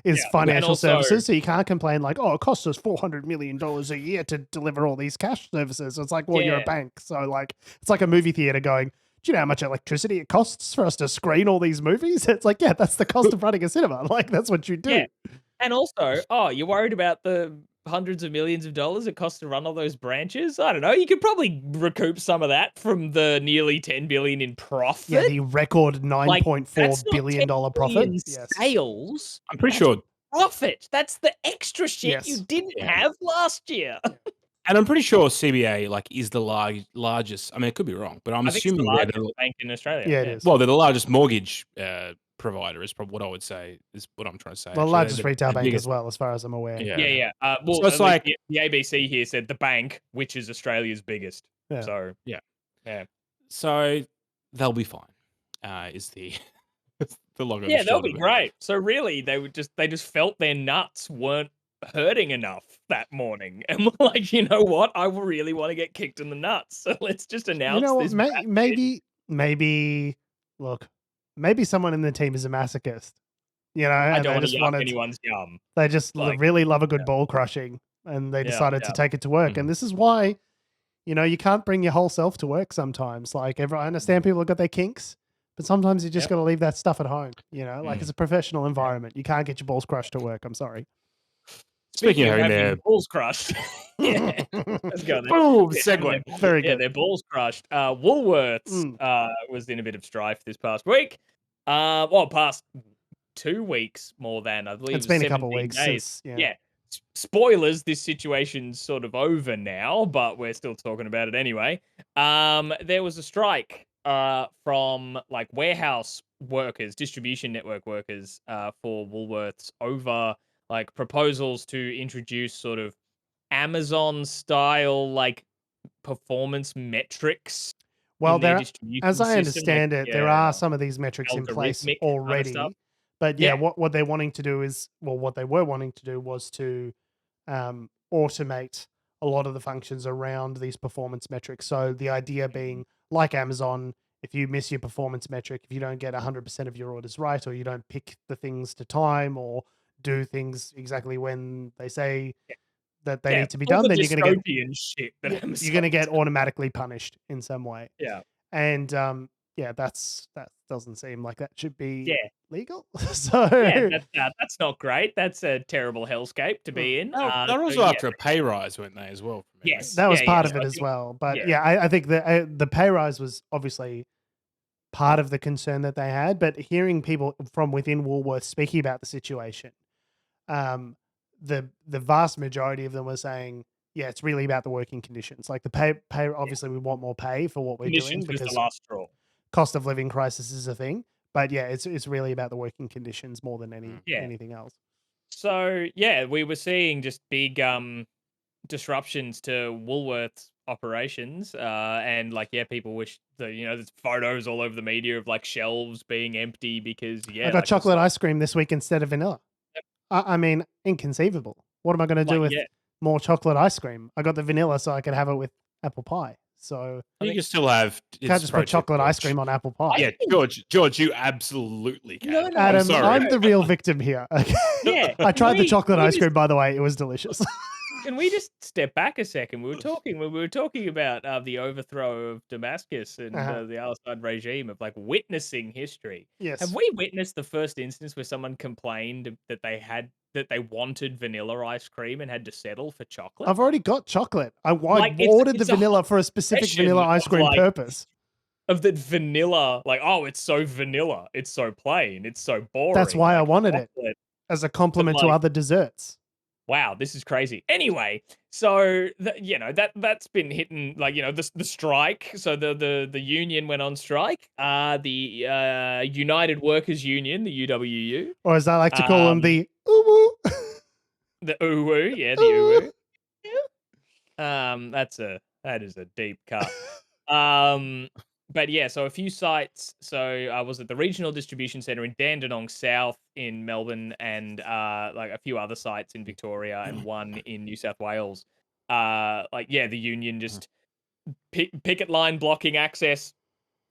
is financial services. So you can't complain like, oh, it costs us $400 million a year to deliver all these cash services. It's like, well, you're a bank. So like, it's like a movie theater going, do you know how much electricity it costs for us to screen all these movies? It's like, yeah, that's the cost of running a cinema. Like, that's what you do. Yeah. And also, you're worried about the hundreds of millions of dollars it costs to run all those branches? I don't know. You could probably recoup some of that from the nearly $10 billion in profit. Yeah, the record $9.4 billion profit. Sales. I'm pretty sure. Profit. That's the extra shit you didn't have last year. And I'm pretty sure CBA is the largest. I mean, it could be wrong, but I'm assuming they're the largest bank in Australia. Yeah, it is. Well, they're the largest mortgage provider. Is probably what I would say. Is what I'm trying to say. The largest retail bank as well, as far as I'm aware. Yeah. Well, so it's like the ABC here said the bank, which is Australia's biggest. Yeah. So So they'll be fine. Is the the long of yeah, they'll be great. So really, they just felt their nuts weren't hurting enough that morning, and we're like, you know what? I really want to get kicked in the nuts. So let's just announce this. Maybe look, maybe someone in the team is a masochist. I don't want to yuck anyone's yum. They just really love a good ball crushing, and they decided to take it to work. And this is why, you can't bring your whole self to work sometimes. Like, I understand people have got their kinks, but sometimes you just got to leave that stuff at home. It's a professional environment. You can't get your balls crushed to work. I'm sorry. Speaking of having their balls crushed. Let's go there. Boom, segue. Very good. Their balls crushed. Woolworths was in a bit of strife this past week. Past 2 weeks more than, I believe. It's been a couple of weeks since, spoilers, this situation's sort of over now, but we're still talking about it anyway. There was a strike from warehouse workers, distribution network workers for Woolworths over proposals to introduce sort of Amazon style performance metrics. Well, as I understand it, there are some of these metrics in place already. Kind of but what they're wanting to do is, what they were wanting to do was to automate a lot of the functions around these performance metrics. So the idea being, like Amazon, if you miss your performance metric, if you don't get 100% of your orders right, or you don't pick the things to time, or do things exactly when they say that they need to be done, then you're going to get automatically punished in some way. Yeah. And that doesn't seem like that should be legal. So that's not great. That's a terrible hellscape to be in. They're also after a pay rise, weren't they, as well? Yes, that was part of it as well. But I think the pay rise was obviously part of the concern that they had. But hearing people from within Woolworths speaking about the situation, the vast majority of them were saying, it's really about the working conditions. Like the pay obviously we want more pay for what we're doing because the last straw. Cost of living crisis is a thing. But it's really about the working conditions more than anything else. So we were seeing just big disruptions to Woolworths operations, and people wish there's photos all over the media of shelves being empty because I got chocolate ice cream this week instead of vanilla. I mean, inconceivable. What am I going to do with more chocolate ice cream? I got the vanilla so I could have it with apple pie. So you can still have. Can't just put chocolate ice cream on apple pie. Yeah, George, you absolutely can. No, Adam, I'm the real victim here. Okay. I tried the chocolate ice cream, by the way. It was delicious. Can we just step back a second? We were talking about the overthrow of Damascus and the al-Assad regime of witnessing history. Yes. Have we witnessed the first instance where someone complained that they wanted vanilla ice cream and had to settle for chocolate? I've already got chocolate. I ordered the vanilla for a specific vanilla ice cream purpose. Of the vanilla, it's so vanilla, it's so plain, it's so boring. That's why I wanted it as a compliment to other desserts. Wow, this is crazy. Anyway, so that's been hitting, like, the strike. So the union went on strike. The United Workers Union, the UWU, Or as I like to call them, the uwu. the UWU, the Uwu. UWU. That is a deep cut. But yeah, so a few sites. So I was at the Regional Distribution Centre in Dandenong South in Melbourne, and like a few other sites in Victoria and one in New South Wales. The union just picket line blocking access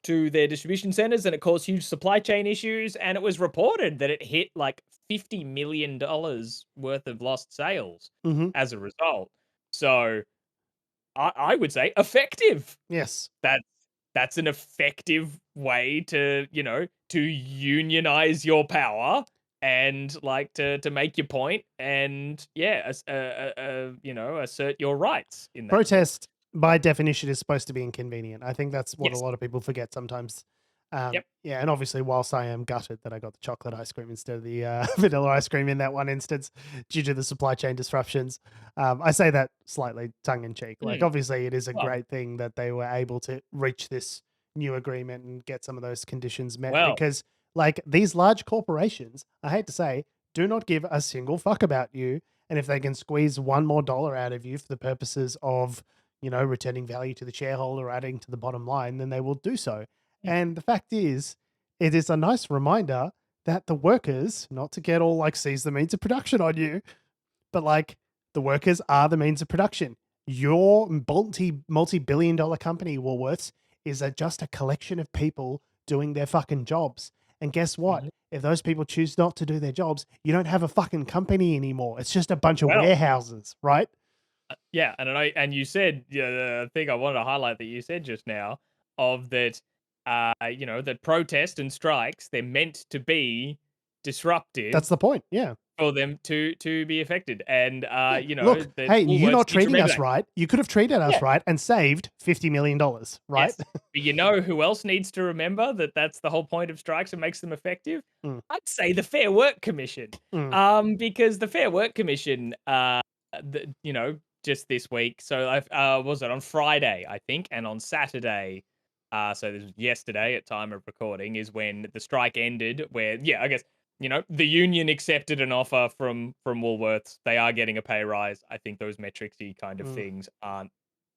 to their distribution centres, and it caused huge supply chain issues. And it was reported that it hit like $50 million worth of lost sales as a result. So I would say effective. Yes. That's an effective way to unionize your power and like to make your point and assert your rights in that. Protest by definition is supposed to be inconvenient. I think that's what Yes. a lot of people forget sometimes. Yep. Yeah, and obviously, whilst I am gutted that I got the chocolate ice cream instead of the vanilla ice cream in that one instance due to the supply chain disruptions, I say that slightly tongue in cheek. Like, obviously, it is a great thing that they were able to reach this new agreement and get some of those conditions met because, like, these large corporations, I hate to say, do not give a single fuck about you. And if they can squeeze $1 more out of you for the purposes of, returning value to the shareholder, adding to the bottom line, then they will do so. And the fact is, it is a nice reminder that the workers, not to get all like seize the means of production on you, but like the workers are the means of production. Your multi-billion dollar company, Woolworths, is just a collection of people doing their fucking jobs. And guess what? If those people choose not to do their jobs, you don't have a fucking company anymore. It's just a bunch of warehouses, right? Yeah, and you said, the thing I wanted to highlight that you said just now of that, that protest and strikes, they're meant to be disruptive. That's the point. Yeah. For them to be affected. And, look, hey, you're not treating us right. You could have treated us right and saved $50 million, right? Yes. But you know who else needs to remember that that's the whole point of strikes and makes them effective? I'd say the Fair Work Commission. Because the Fair Work Commission, just this week, so was it on Friday, I think, and on Saturday, so this was yesterday at time of recording, is when the strike ended, where, I guess, the union accepted an offer from Woolworths. They are getting a pay rise. I think those metricsy kind of things aren't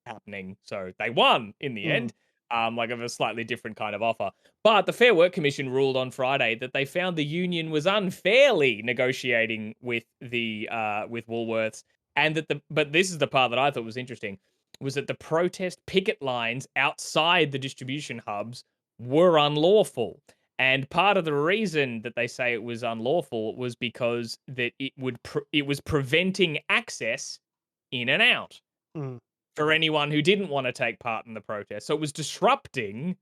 happening. So they won in the end, like of a slightly different kind of offer. But the Fair Work Commission ruled on Friday that they found the union was unfairly negotiating with with Woolworths, and but this is the part that I thought was interesting, was that the protest picket lines outside the distribution hubs were unlawful. And part of the reason that they say it was unlawful was because that it was preventing access in and out for anyone who didn't want to take part in the protest. So it was disrupting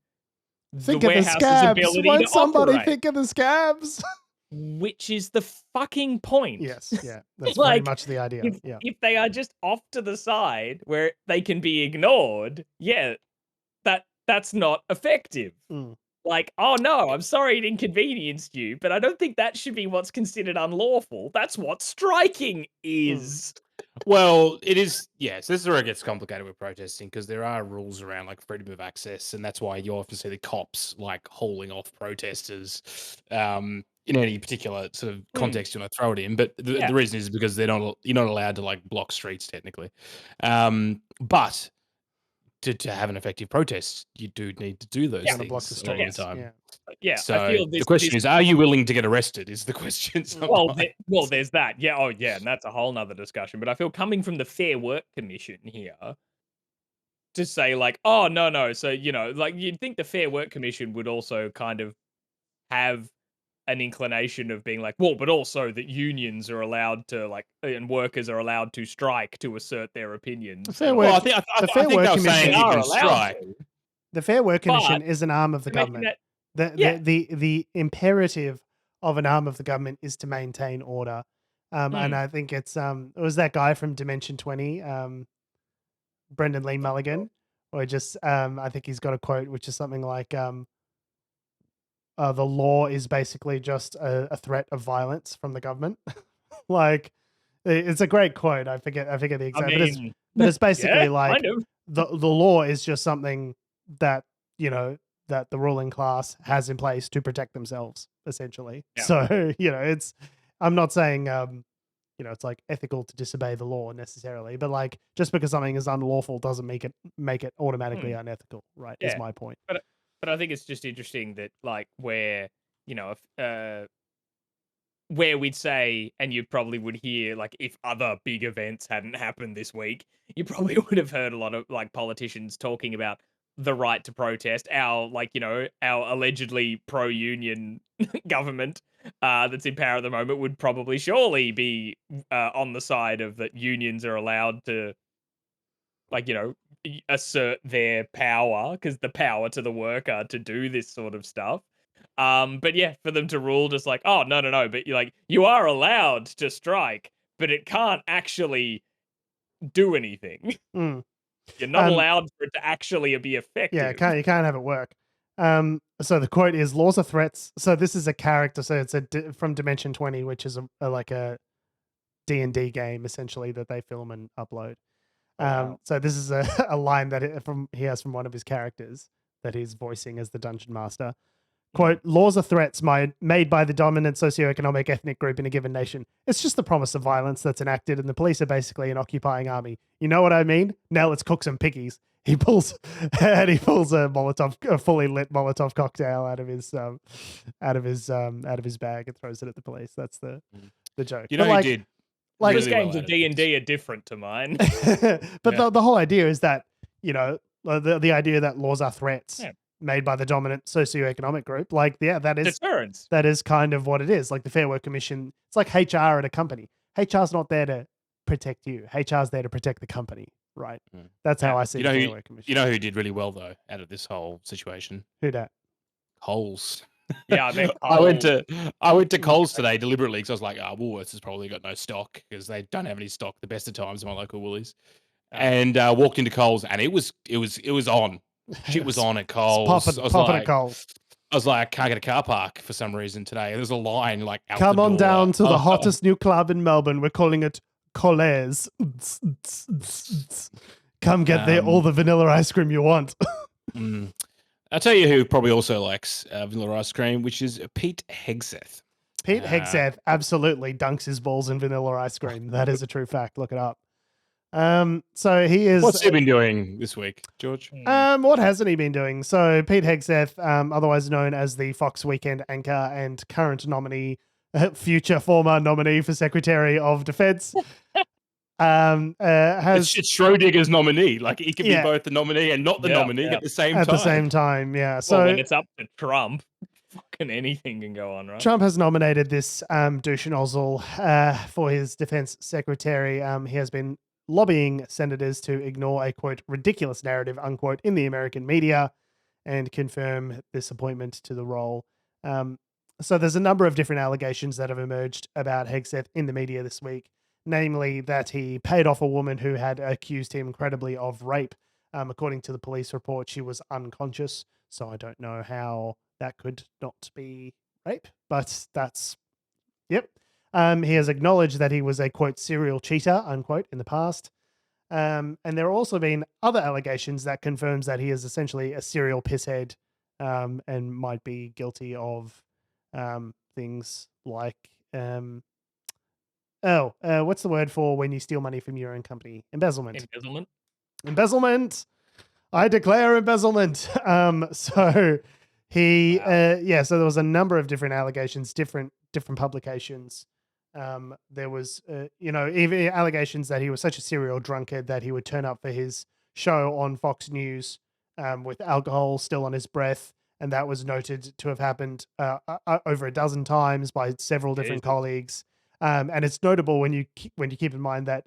the warehouse's ability Won't to somebody operate. think of the scabs? Which is the fucking point. Yes, yeah, that's very much the idea. If they are just off to the side where they can be ignored, that's not effective. Like, oh no, I'm sorry it inconvenienced you, but I don't think that should be what's considered unlawful. That's what striking is. Well, it is, yes. This is where it gets complicated with protesting because there are rules around like freedom of access, and that's why you often see the cops like hauling off protesters in any particular sort of context you want to throw it in. But the reason is because you're not allowed to like block streets technically. But to have an effective protest, you do need to do those things block the all the time. So I feel the question is, are you willing to get arrested? Is the question. Well, there's that. Yeah. Oh, yeah. And that's a whole nother discussion. But I feel coming from the Fair Work Commission here to say like, oh, no. So, like you'd think the Fair Work Commission would also kind of have an inclination of being like, well, but also that unions are allowed to like, and workers are allowed to strike to assert their opinions. The Fair Work Commission are allowed to. The Fair Work Commission is an arm of the government. The imperative of an arm of the government is to maintain order. And I think it was that guy from Dimension 20, Brendan Lee Mulligan, or just I think he's got a quote which is something like the law is basically just a threat of violence from the government. Like, It's a great quote. I forget the exact, but it's basically like kind of. the law is just something that, you know, that the ruling class has in place to protect themselves, essentially. Yeah. So, you know, I'm not saying, you know, it's like ethical to disobey the law necessarily, but like just because something is unlawful doesn't make it automatically unethical, right? Is my point. But I think it's just interesting that like where, you know, if, where we'd say, and you probably would hear, like, if other big events hadn't happened this week, you probably would have heard a lot of like politicians talking about the right to protest. Our, like, you know, our allegedly pro-union government that's in power at the moment would probably surely be on the side of that unions are allowed to, like, you know, assert their power, because the power to the worker to do this sort of stuff. But yeah, for them to rule just like, oh, no, but you're like, you are allowed to strike, but it can't actually do anything. You're not allowed for it to actually be effective. Yeah, you can't have it work. So the quote is, laws are threats. So this is a character. So it's from Dimension 20, which is like a D&D game essentially that they film and upload. Wow. So this is a line that he has from one of his characters that he's voicing as the dungeon master. Quote, laws are threats made by the dominant socioeconomic ethnic group in a given nation. It's just the promise of violence that's enacted, and the police are basically an occupying army. You know what I mean? Now let's cook some piggies. He pulls a fully lit Molotov cocktail out of his bag and throws it at the police. That's the joke. You know who did? Like, those games of D&D are different to mine. But the whole idea is that, you know, the idea that laws are threats made by the dominant socioeconomic group, like, that is deterrence. That is kind of what it is. Like the Fair Work Commission, it's like HR at a company. HR's not there to protect you. HR's there to protect the company, right? That's how I see the Fair Work Commission. You know who did really well though out of this whole situation? Who dat? Coles. Yeah, I mean, I went to Coles today deliberately because I was like, Woolworths has probably got no stock because they don't have any stock the best of times in my local Woolies. And walked into Coles and it was on. Shit was on at Coles. Popping at Coles. I was like, I can't get a car park for some reason today. There's a line like out Come the on door. down to the hottest new club in Melbourne. We're calling it Coles. Come get all the vanilla ice cream you want. I'll tell you who probably also likes vanilla ice cream, which is Pete Hegseth. Pete Hegseth absolutely dunks his balls in vanilla ice cream. That is a true fact. Look it up. So he is. What's he been doing this week, George? What hasn't he been doing? So Pete Hegseth, otherwise known as the Fox Weekend anchor and current nominee, future former nominee for Secretary of Defense, has it's Schrodinger's nominee. Like he could be both the nominee and not the nominee at the same time. At the same time, yeah. So when it's up to Trump, fucking anything can go on, right? Trump has nominated this douche nozzle for his defense secretary. He has been lobbying senators to ignore a, quote, ridiculous narrative, unquote, in the American media and confirm this appointment to the role. So there's a number of different allegations that have emerged about Hegseth in the media this week, namely that he paid off a woman who had accused him credibly of rape. According to the police report, she was unconscious, so I don't know how that could not be rape, but that's, yep. He has acknowledged that he was a, quote, serial cheater, unquote, in the past. And there have also been other allegations that confirms that he is essentially a serial pisshead and might be guilty of things like, what's the word for when you steal money from your own company? Embezzlement. Embezzlement. I declare embezzlement. So he, so there was a number of different allegations, different publications. There was, even allegations that he was such a serial drunkard that he would turn up for his show on Fox News with alcohol still on his breath. And that was noted to have happened over a dozen times by several different colleagues. And it's notable when you keep in mind that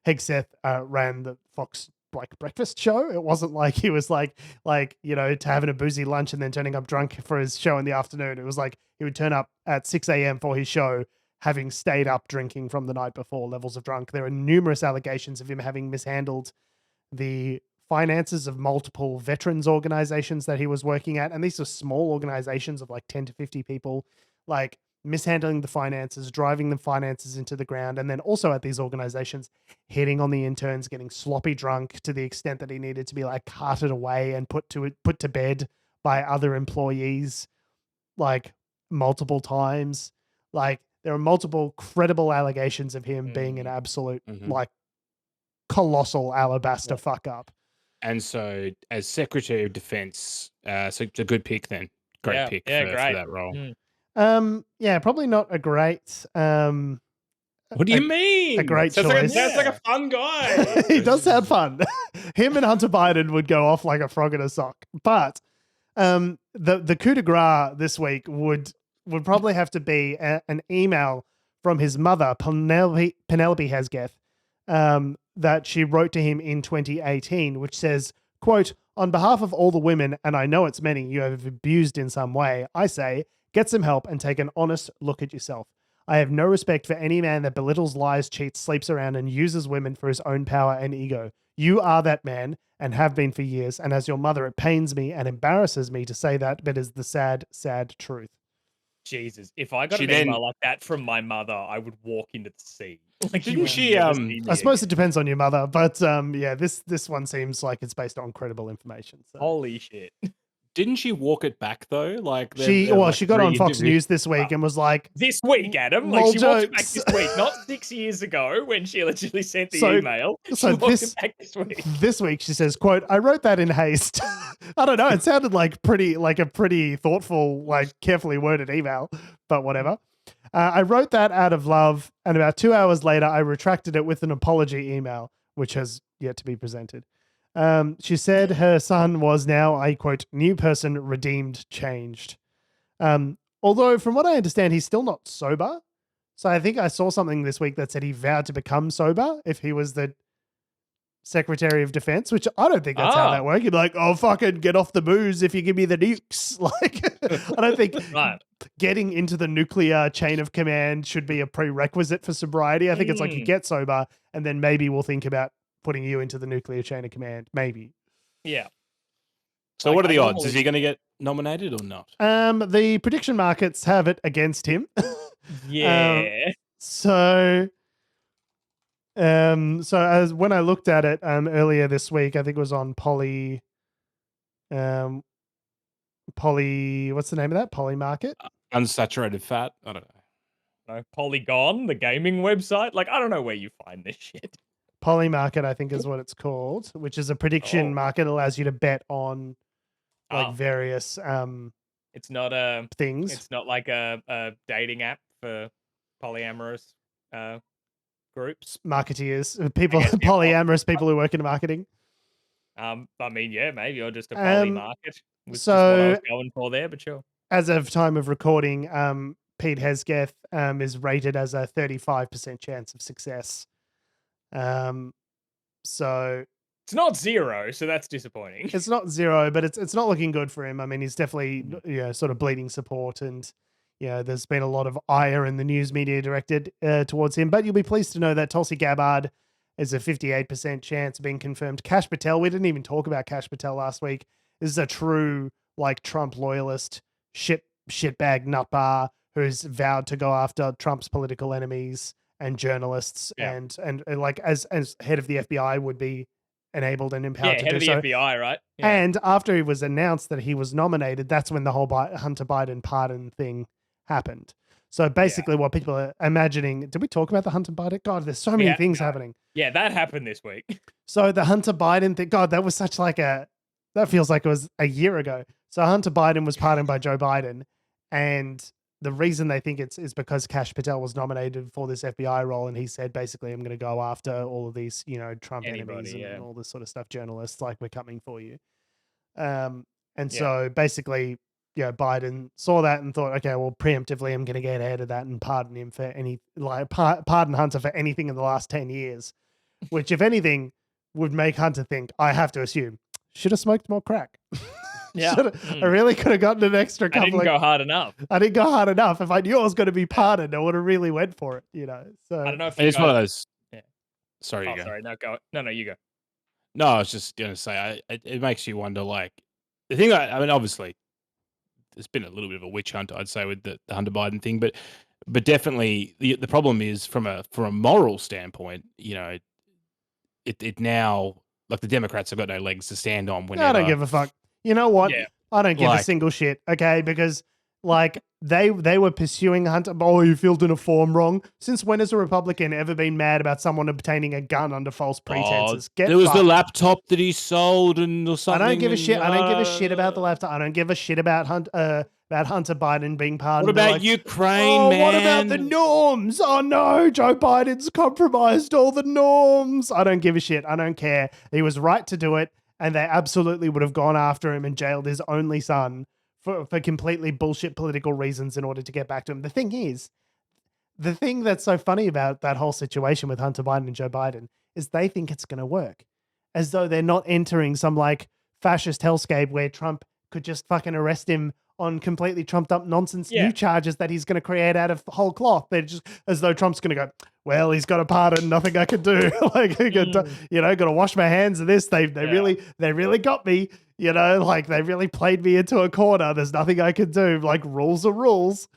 Hegseth ran the Fox breakfast show. It wasn't like he was like to having a boozy lunch and then turning up drunk for his show in the afternoon. It was like he would turn up at 6 a.m. for his show, having stayed up drinking from the night before, levels of drunk. There are numerous allegations of him having mishandled the finances of multiple veterans organizations that he was working at. And these are small organizations of like 10 to 50 people. Like mishandling the finances, driving the finances into the ground, and then also at these organizations, hitting on the interns, getting sloppy drunk to the extent that he needed to be like carted away and put to bed by other employees, like multiple times. Like there are multiple credible allegations of him being an absolute like colossal alabaster fuck up. And so as Secretary of Defense, so it's a good pick then. Great pick for that role. Yeah, probably not a great what do you mean? A great choice. Sounds like a fun guy. He does sound fun. Him and Hunter Biden would go off like a frog in a sock. But the coup de grace this week would probably have to be an email from his mother, Penelope Hegseth, that she wrote to him in 2018, which says, quote, "On behalf of all the women, and I know it's many you have abused in some way, I say, get some help and take an honest look at yourself. I have no respect for any man that belittles, lies, cheats, sleeps around, and uses women for his own power and ego. You are that man and have been for years. And as your mother, it pains me and embarrasses me to say that, but is the sad, sad truth." Jesus, if I got an email like that from my mother, I would walk into the sea. Like, didn't she? I suppose it depends on your mother, but yeah, this one seems like it's based on credible information. So. Holy shit. Didn't she walk it back though? Like she got on Fox News this week and was like, "This week, Adam." Like she walked it back this week, not 6 years ago when she allegedly sent the email. So walked it back this week. This week she says, "Quote: I wrote that in haste." I don't know. It sounded like a pretty thoughtful, like carefully worded email, but whatever. I wrote that out of love, and about 2 hours later, I retracted it with an apology email, which has yet to be presented. She said her son was now a, quote, new person, redeemed, changed. Although from what I understand, he's still not sober. So I think I saw something this week that said he vowed to become sober if he was the Secretary of Defense, which I don't think that's how that works. You'd be like, "Oh, fucking get off the booze if you give me the nukes." Like, I don't think getting into the nuclear chain of command should be a prerequisite for sobriety. I think it's like you get sober and then maybe we'll think about putting you into the nuclear chain of command. Maybe. Yeah. So what are the odds? Is he going to get nominated or not? The prediction markets have it against him. Yeah. So as when I looked at it earlier this week, I think it was on Poly, what's the name of that? Poly Market? Unsaturated fat. I don't know. No, Polygon, the gaming website. Like, I don't know where you find this shit. Poly Market, I think is what it's called, which is a prediction market. It allows you to bet on like various it's not a things. It's not like a dating app for polyamorous groups, marketeers, people, polyamorous people who work in marketing. I mean, yeah, maybe, or just a poly market. So what I was going for there, but sure. As of time of recording, Pete Hegseth is rated as a 35% chance of success. So it's not zero, so that's disappointing. It's not zero, but it's not looking good for him. I mean, he's definitely sort of bleeding support, and there's been a lot of ire in the news media directed towards him. But you'll be pleased to know that Tulsi Gabbard is a 58% chance of being confirmed. Kash Patel, we didn't even talk about Kash Patel last week. This is a true like Trump loyalist, shitbag nutbar who's vowed to go after Trump's political enemies and journalists, and like as head of the FBI would be enabled and empowered to do so. Head of the FBI, right? Yeah. And after it was announced that he was nominated, that's when the whole Hunter Biden pardon thing happened. So basically what people are imagining, did we talk about the Hunter Biden? God, there's so many things happening. Yeah, that happened this week. So the Hunter Biden thing, God, that was such like that feels like it was a year ago. So Hunter Biden was pardoned by Joe Biden, and the reason they think is because Kash Patel was nominated for this FBI role, and he said basically, I'm going to go after all of these, Trump enemies and all this sort of stuff, journalists, like, we're coming for you. So basically, Biden saw that and thought, okay, well, preemptively, I'm going to get ahead of that and pardon him for pardon Hunter for anything in the last 10 years, which, if anything, would make Hunter think, I have to assume, should have smoked more crack. Yeah. I really could have gotten an extra couple. I didn't go hard enough. I didn't go hard enough. If I knew I was going to be pardoned, I would have really went for it, So I don't know if it's one of those. Yeah. Sorry, you go. Sorry, no, go. No, you go. No, I was just going to say, it makes you wonder, like, the thing, I mean, obviously, there's been a little bit of a witch hunt, I'd say, with the Hunter Biden thing, but definitely the problem is from a moral standpoint, it now, like, the Democrats have got no legs to stand on whenever. I don't give a fuck. You know what? Yeah. I don't give a single shit. Okay, because like they were pursuing Hunter. Oh, you filled in a form wrong. Since when has a Republican ever been mad about someone obtaining a gun under false pretenses? There was the laptop that he sold or something. I don't give a shit. I don't give a shit about the laptop. I don't give a shit about Hunter Biden being pardoned. What about Ukraine, man? What about the norms? Oh no, Joe Biden's compromised all the norms. I don't give a shit. I don't care. He was right to do it, and they absolutely would have gone after him and jailed his only son for completely bullshit political reasons in order to get back to him. The thing that's so funny about that whole situation with Hunter Biden and Joe Biden is they think it's going to work, as though they're not entering some like fascist hellscape where Trump could just fucking arrest him on completely trumped up nonsense new charges that he's going to create out of whole cloth. They're just as though Trump's going to go, well, he's got a pardon, nothing I can do. Like, got to wash my hands of this. They really got me. Like they really played me into a corner. There's nothing I can do. Like rules are rules.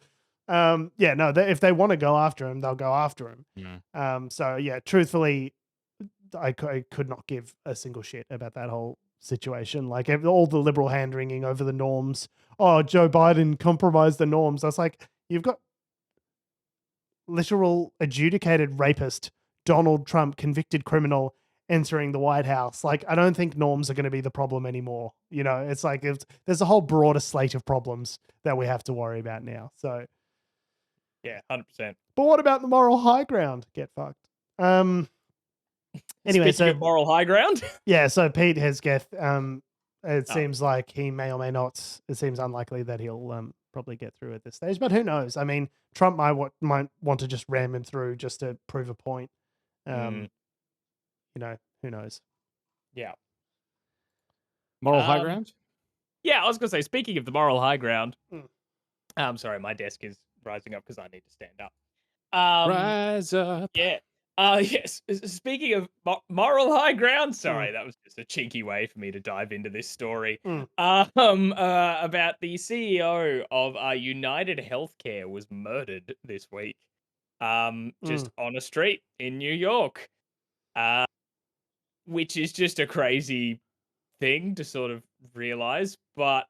If they want to go after him, they'll go after him. Yeah. Truthfully, I could not give a single shit about that whole situation. Like all the liberal hand-wringing over the norms. Oh, Joe Biden compromised the norms. I was like, you've got literal adjudicated rapist, Donald Trump, convicted criminal, entering the White House. Like, I don't think norms are going to be the problem anymore. It's like there's a whole broader slate of problems that we have to worry about now. So, yeah, 100%. But what about the moral high ground? Get fucked. Anyway, Speaking of moral high ground. Yeah, so Pete Hegseth, it seems like he may or may not. It seems unlikely that he'll probably get through at this stage, but who knows? I mean, Trump might want to just ram him through just to prove a point. Who knows? Yeah. Moral high ground? Yeah, I was going to say, speaking of the moral high ground, I'm sorry, my desk is rising up because I need to stand up. Rise up. Yeah. Yes. Speaking of moral high ground, sorry, that was just a cheeky way for me to dive into this story. About the CEO of United Healthcare was murdered this week, just on a street in New York, which is just a crazy thing to sort of realize, but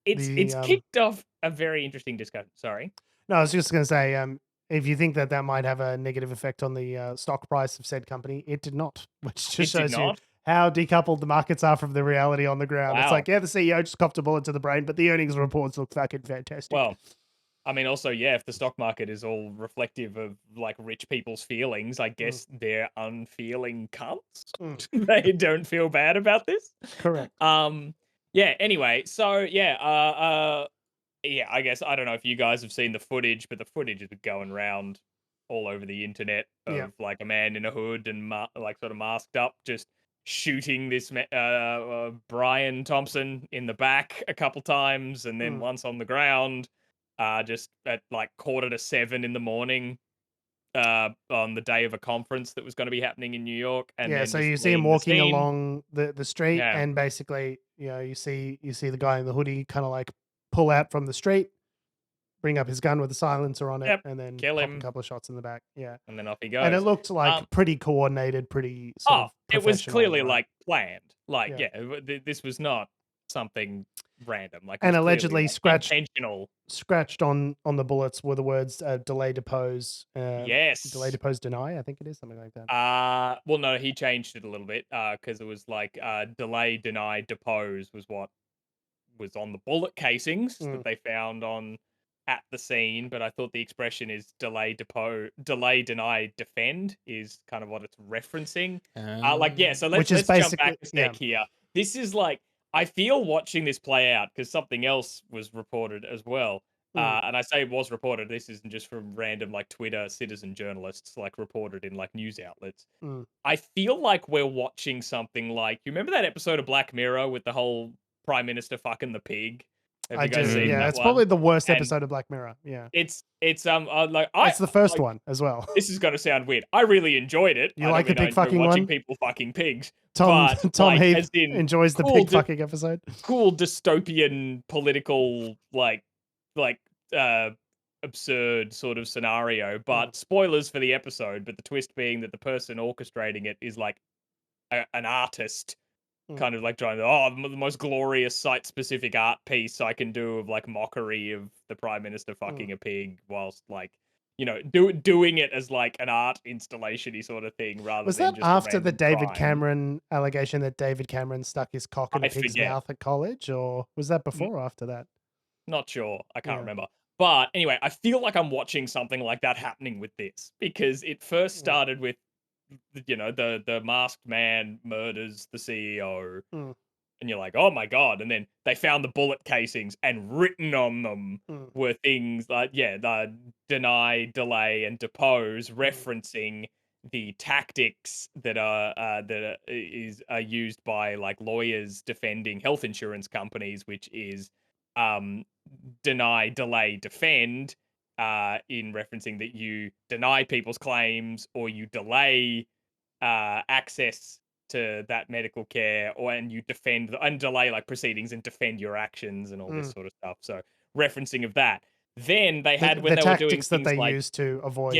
it's kicked off a very interesting discussion. Sorry. No, I was just going to say, if you think that might have a negative effect on the stock price of said company, it did not, which just shows you how decoupled the markets are from the reality on the ground. Wow. It's like, the CEO just copped a bullet to the brain, but the earnings reports look fucking fantastic. Well, I mean, also, if the stock market is all reflective of like rich people's feelings, I guess they're unfeeling cunts. They don't feel bad about this. Correct. Anyway, so I guess I don't know if you guys have seen the footage, but the footage is going around all over the internet of like a man in a hood and like sort of masked up, just shooting this Brian Thompson in the back a couple times, and then once on the ground, just at like 6:45 in the morning, on the day of a conference that was going to be happening in New York. And so you see him walking along the street, and basically, you see the guy in the hoodie kind of like pull out from the street, bring up his gun with a silencer on it, and then kill him. A couple of shots in the back. Yeah. And then off he goes. And it looked like pretty coordinated, pretty sort of it was clearly right? like planned. Like, this was not something random. Like, and allegedly scratched on the bullets were the words delay, depose. Yes. Delay, depose, deny, I think it is, something like that. Well, no, he changed it a little bit because it was like delay, deny, depose was what was on the bullet casings that they found at the scene, but I thought the expression is delay, deny, defend is kind of what it's referencing. So let's jump back a sec here. This is like, I feel watching this play out because something else was reported as well. And I say was reported, this isn't just from random like Twitter citizen journalists, like reported in like news outlets. I feel like we're watching something like, you remember that episode of Black Mirror with the whole Prime Minister fucking the pig? Have you guys seen Yeah, that it's one? probably the worst And episode of Black Mirror. Yeah, it's it's the first one as well. This is gonna sound weird. I really enjoyed it. You I like the mean, I pig enjoy fucking watching one? people fucking pigs, Tom but Tom like, Heath as in enjoys the cool pig fucking episode. cool dystopian political like uh absurd sort of scenario. But spoilers for the episode. But the twist being that the person orchestrating it is like an artist. Kind of like trying to, the most glorious site-specific art piece I can do of like mockery of the prime minister fucking a pig, whilst like doing it as like an art installation-y sort of thing, rather Was than that just after a the random David crime. Cameron allegation that David Cameron stuck his cock in a I pig's forget. mouth at college, or was that Mm, before or after that? Not sure. I can't Yeah. remember. But anyway, I feel like I'm watching something like that happening with this, because it first started with the masked man murders the CEO. And you're like, oh my God. And then they found the bullet casings, and written on them were things like, the deny, delay, and depose, referencing the tactics that are used by like lawyers defending health insurance companies, which is deny, delay, defend, in referencing that you deny people's claims or you delay access to that medical care, and you defend and delay like proceedings and defend your actions and all this sort of stuff. So referencing of that. Then they had when the they were doing tactics that things they like use to avoid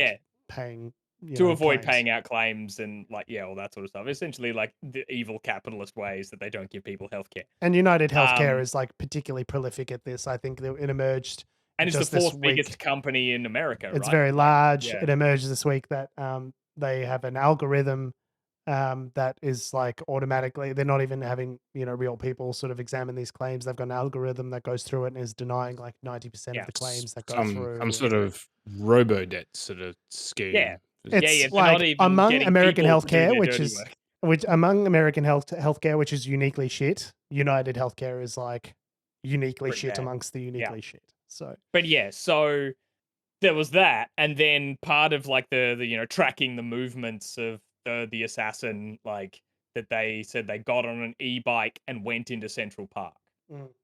paying avoid claims. paying out claims and like all that sort of stuff. Essentially like the evil capitalist ways that they don't give people healthcare. And United Healthcare is like particularly prolific at this. I think it emerged. And it's the just this fourth week. biggest company in America, It's right? very large. Yeah. It emerged this week that they have an algorithm that is like automatically, they're not even having real people sort of examine these claims. They've got an algorithm that goes through it and is denying like 90% of the claims that go through. Some sort of robo-debt sort of scheme. Yeah. It's they're not like even among getting American people to do healthcare, their which dirty is work. among American healthcare, which is uniquely shit. United Healthcare is like uniquely Pretty shit bad. amongst the uniquely shit. So, but so there was that, and then part of like the tracking the movements of the assassin, like that they said they got on an e-bike and went into Central Park,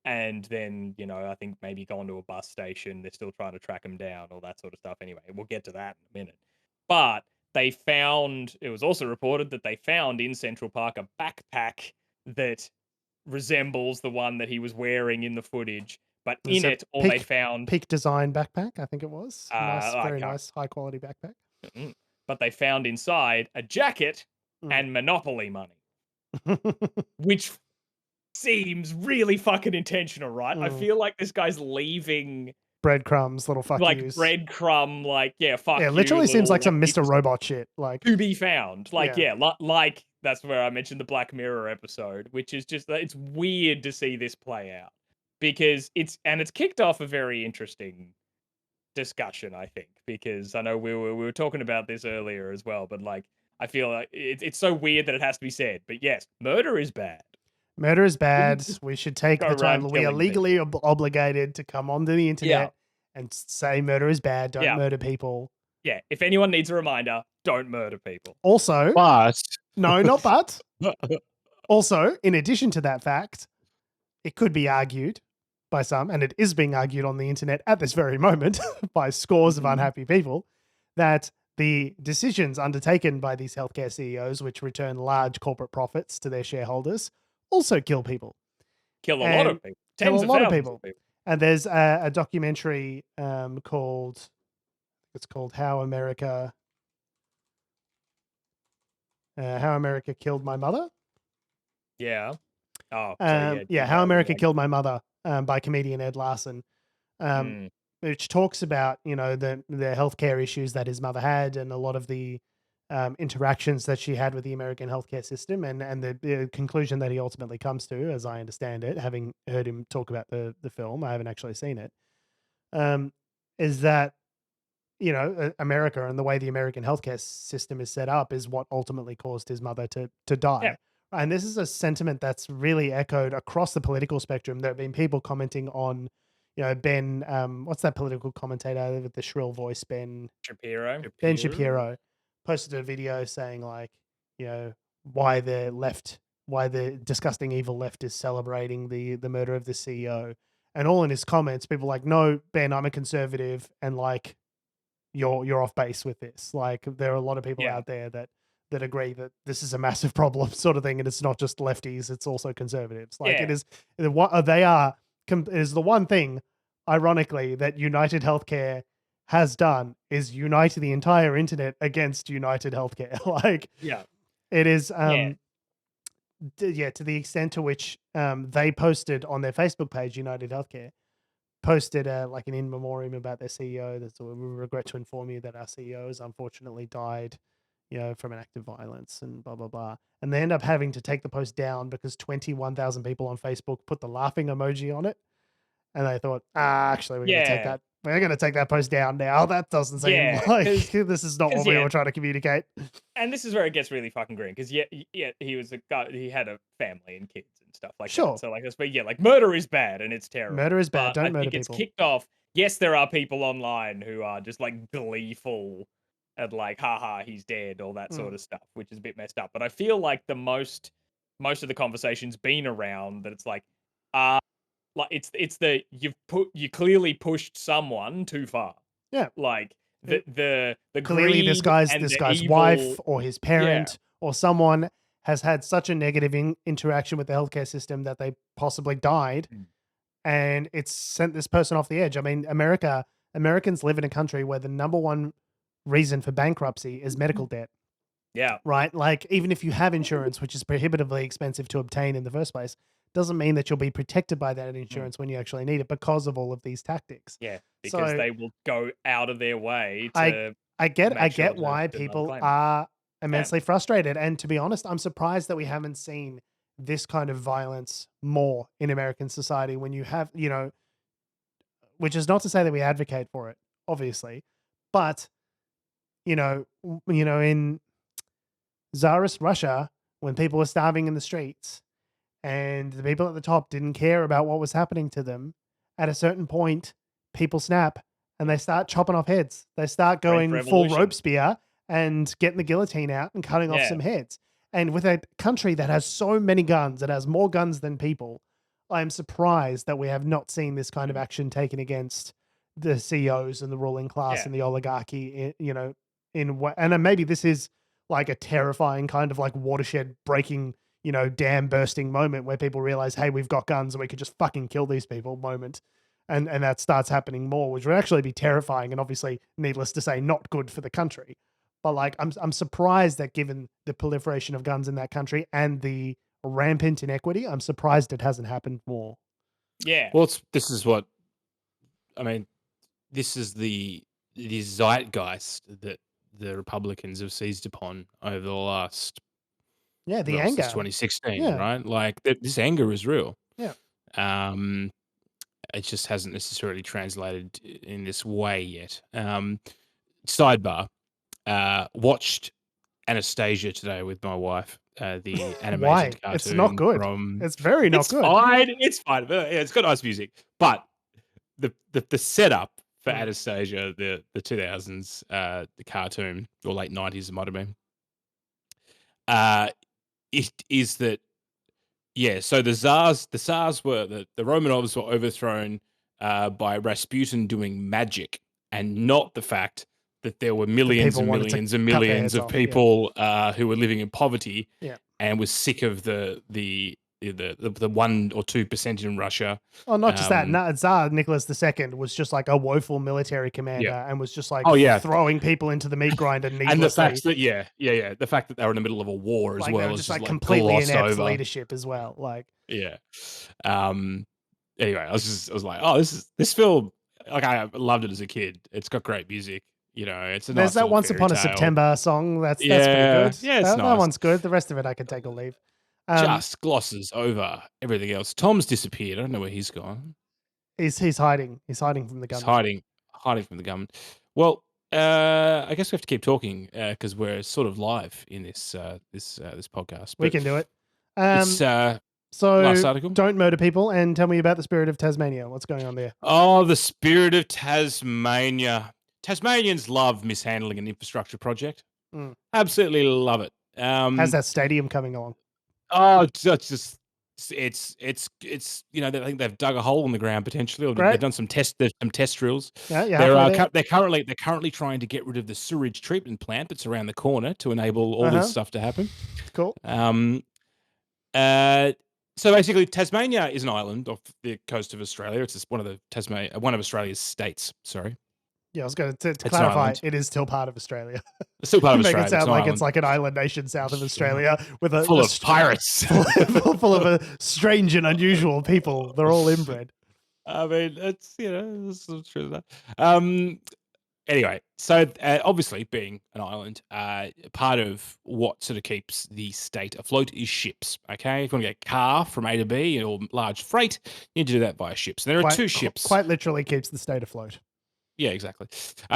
and then I think maybe gone to a bus station. They're still trying to track him down, all that sort of stuff. Anyway, we'll get to that in a minute. But they found, it was also reported that they found in Central Park a backpack that resembles the one that he was wearing in the footage. But in it, they found Peak Design backpack, I think it was. Very can't- nice, high quality backpack. But they found inside a jacket and Monopoly money, which seems really fucking intentional, right? I feel like this guy's leaving breadcrumbs, little fuck like yous. breadcrumb, like fuck you. Literally seems like little, some Mr. Robot shit. Like to be found, like like that's where I mentioned the Black Mirror episode, which is just it's weird to see this play out. Because it's kicked off a very interesting discussion, I think, because I know we were talking about this earlier as well, but like I feel like it's so weird that it has to be said. But yes, murder is bad. Murder is bad. We should take the time. We are legally obligated to come onto the internet and say murder is bad. Don't murder people. Yeah, if anyone needs a reminder, don't murder people. Also, but no, not but. Also, in addition to that fact, it could be argued by some, and it is being argued on the internet at this very moment by scores of unhappy people, that the decisions undertaken by these healthcare CEOs, which return large corporate profits to their shareholders, also kill people. Kill a lot of people. Tens of thousands of people. And there's a documentary called How America Killed My Mother. Yeah. Oh, How America Killed My Mother by comedian Ed Larson, which talks about the healthcare issues that his mother had and a lot of the interactions that she had with the American healthcare system, and the conclusion that he ultimately comes to, as I understand it, having heard him talk about the film, I haven't actually seen it, is that America and the way the American healthcare system is set up is what ultimately caused his mother to die. Yeah. And this is a sentiment that's really echoed across the political spectrum. There have been people commenting on, Ben, what's that political commentator with the shrill voice, Ben Shapiro? Ben Shapiro posted a video saying like, why the disgusting evil left is celebrating the murder of the CEO. And all in his comments, people like, no, Ben, I'm a conservative, and like, you're off base with this. Like, there are a lot of people out there that agree that this is a massive problem, sort of thing, and it's not just lefties; it's also conservatives. Like, it is the one thing, ironically, that United Healthcare has done is unite the entire internet against United Healthcare. Like, it is. To the extent to which they posted on their Facebook page, United Healthcare posted like an in memoriam about their CEO. That's we regret to inform you that our CEO has unfortunately died, from an act of violence, and blah blah blah. And they end up having to take the post down because 21,000 people on Facebook put the laughing emoji on it, and they thought, actually, we're going to take that. We're going to take that post down now. That doesn't seem like this is not what we were trying to communicate. And this is where it gets really fucking green, because he was a guy. He had a family and kids and stuff like that. So like this, but like murder is bad and it's terrible. Murder is bad. But Don't murder people. It's kicked off. Yes, there are people online who are just like gleeful at like, haha, he's dead, all that sort of stuff, which is a bit messed up. But I feel like the most of the conversation's been around that it's like, like it's you clearly pushed someone too far. Yeah. Like the clearly greed this guy's evil, wife or his parent or someone has had such a negative interaction with the healthcare system that they possibly died, and it's sent this person off the edge. I mean, Americans live in a country where the number one reason for bankruptcy is medical debt. Yeah. Right? Like, even if you have insurance, which is prohibitively expensive to obtain in the first place, doesn't mean that you'll be protected by that insurance when you actually need it, because of all of these tactics. Yeah, because they will go out of their way to. I get why people are immensely frustrated, and to be honest, I'm surprised that we haven't seen this kind of violence more in American society. When you have, which is not to say that we advocate for it, obviously, but in Tsarist Russia, when people were starving in the streets, and the people at the top didn't care about what was happening to them, at a certain point, people snap and they start chopping off heads. They start going full Robespierre and getting the guillotine out and cutting off some heads. And with a country that has so many guns, it has more guns than people, I am surprised that we have not seen this kind of action taken against the CEOs and the ruling class and the oligarchy, and maybe this is like a terrifying kind of like watershed breaking, dam bursting moment where people realize, hey, we've got guns and we could just fucking kill these people moment. And that starts happening more, which would actually be terrifying and obviously, needless to say, not good for the country. But like, I'm surprised that given the proliferation of guns in that country and the rampant inequity, I'm surprised it hasn't happened more. Yeah. Well, this is the zeitgeist that the Republicans have seized upon over the last the anger since 2016, right? Like this anger is real. Yeah. It just hasn't necessarily translated in this way yet. Sidebar, watched Anastasia today with my wife. The animated cartoon. It's not good. It's very not good. It's fine. But it's got nice music. But the setup for Anastasia, the 2000s, the cartoon, or late 90s, it might have been. It is that, so the Tsars were, the Romanovs were overthrown by Rasputin doing magic, and not the fact that there were millions and millions and millions of people who were living in poverty and was sick of the 1 or 2% in Russia. Oh, not just that. Tsar Nicholas II was just like a woeful military commander and was just like throwing people into the meat grinder needlessly. And the fact that, the fact that they were in the middle of a war as well, just like completely inept leadership as well. Like, anyway, I was like, oh, this film, like, I loved it as a kid. It's got great music. It's a there's that Once Upon a September song. That's pretty good. Yeah, it's nice. That one's good. The rest of it I can take or leave. Just glosses over everything else. Tom's disappeared. I don't know where he's gone. He's hiding. He's hiding from the government. He's hiding from the government. Well, I guess we have to keep talking because we're sort of live in this podcast. We can do it. So last article. Don't murder people, and tell me about the Spirit of Tasmania. What's going on there? Oh, the Spirit of Tasmania. Tasmanians love mishandling an infrastructure project. Absolutely love it. How's that stadium coming along? Oh, it's just it's I think they've dug a hole in the ground potentially, or Great. they've done some test drills. Yeah, They're currently trying to get rid of the sewage treatment plant that's around the corner to enable all this stuff to happen. Cool. So basically, Tasmania is an island off the coast of Australia. It's just one of Australia's states. Sorry. Yeah, I was going to clarify. It is still part of Australia. It's still part of Australia. Make it sound like it's like an island nation south of Australia with full of pirates, full of strange and unusual people. They're all inbred. I mean, it's true that. Anyway, so obviously, being an island, part of what sort of keeps the state afloat is ships. Okay, if you want to get a car from A to B or large freight, you need to do that via ships. There are two ships. Quite literally keeps the state afloat. Yeah, exactly.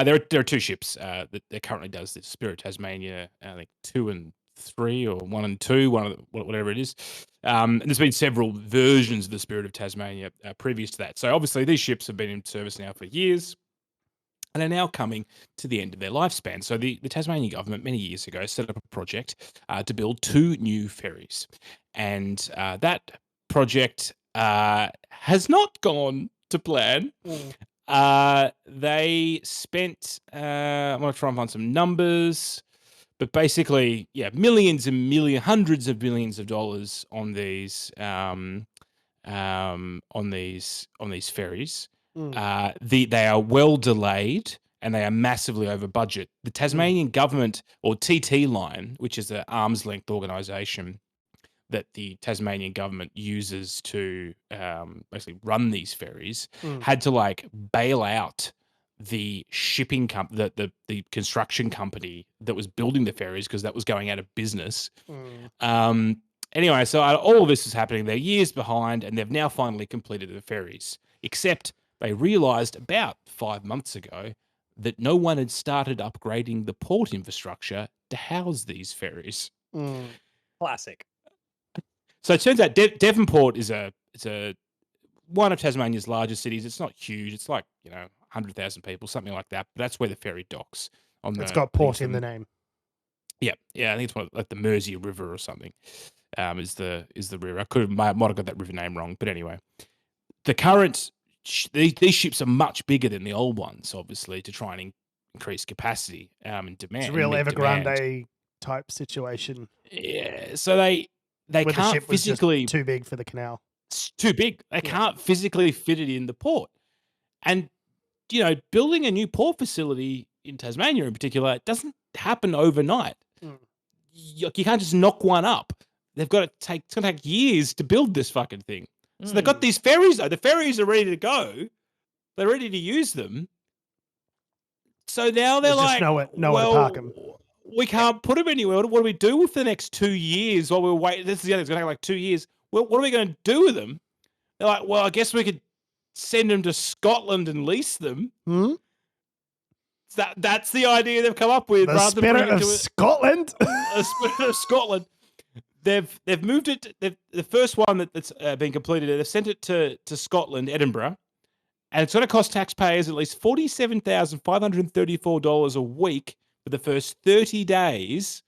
There are two ships that currently does the Spirit Tasmania. I think 2 and 3 or 1 and 2, whatever it is. And there's been several versions of the Spirit of Tasmania previous to that. So obviously, these ships have been in service now for years, and are now coming to the end of their lifespan. So the Tasmanian government many years ago set up a project to build 2 new ferries. And that project has not gone to plan. They spent, I'm going to try and find some numbers, but basically, millions and millions, hundreds of billions of dollars on these ferries. They are well delayed and they are massively over budget. The Tasmanian government, or TT Line, which is an arm's length organisation that the Tasmanian government uses to basically run these ferries, had to bail out the shipping the construction company that was building the ferries because that was going out of business. Anyway, so all of this is happening. They're years behind, and they've now finally completed the ferries. Except they realised about 5 months ago that no one had started upgrading the port infrastructure to house these ferries. Classic. So it turns out Devonport is one of Tasmania's largest cities. It's not huge. It's 100,000 people, something like that. But that's where the ferry docks. It's got port in the name. Yeah. I think it's like the Mersey River or something. Is the river? Might have got that river name wrong, but anyway, the current these ships are much bigger than the old ones, obviously, to try and increase capacity and demand. It's a real Evergrande type situation. Yeah, so they can't physically too big for the canal. It's too big. They can't physically fit it in the port, and building a new port facility in Tasmania, in particular, doesn't happen overnight. You can't just knock one up. They've got to take. It's going to take years to build this fucking thing. So they've got these ferries, though. The ferries are ready to go. They're ready to use them. So now they're like, nowhere to park them. We can't put them anywhere. What do we do with the next 2 years while we're waiting? This is the other. It's going to take like 2 years. Well, what are we going to do with them? They're like, well, I guess we could send them to Scotland and lease them. That's the idea they've come up with. The spirit of Scotland. The spirit of Scotland. They've moved it. The first one that's been completed. They've sent it to Scotland, Edinburgh, and it's going to cost taxpayers at least $47,534 a week for the first 30 days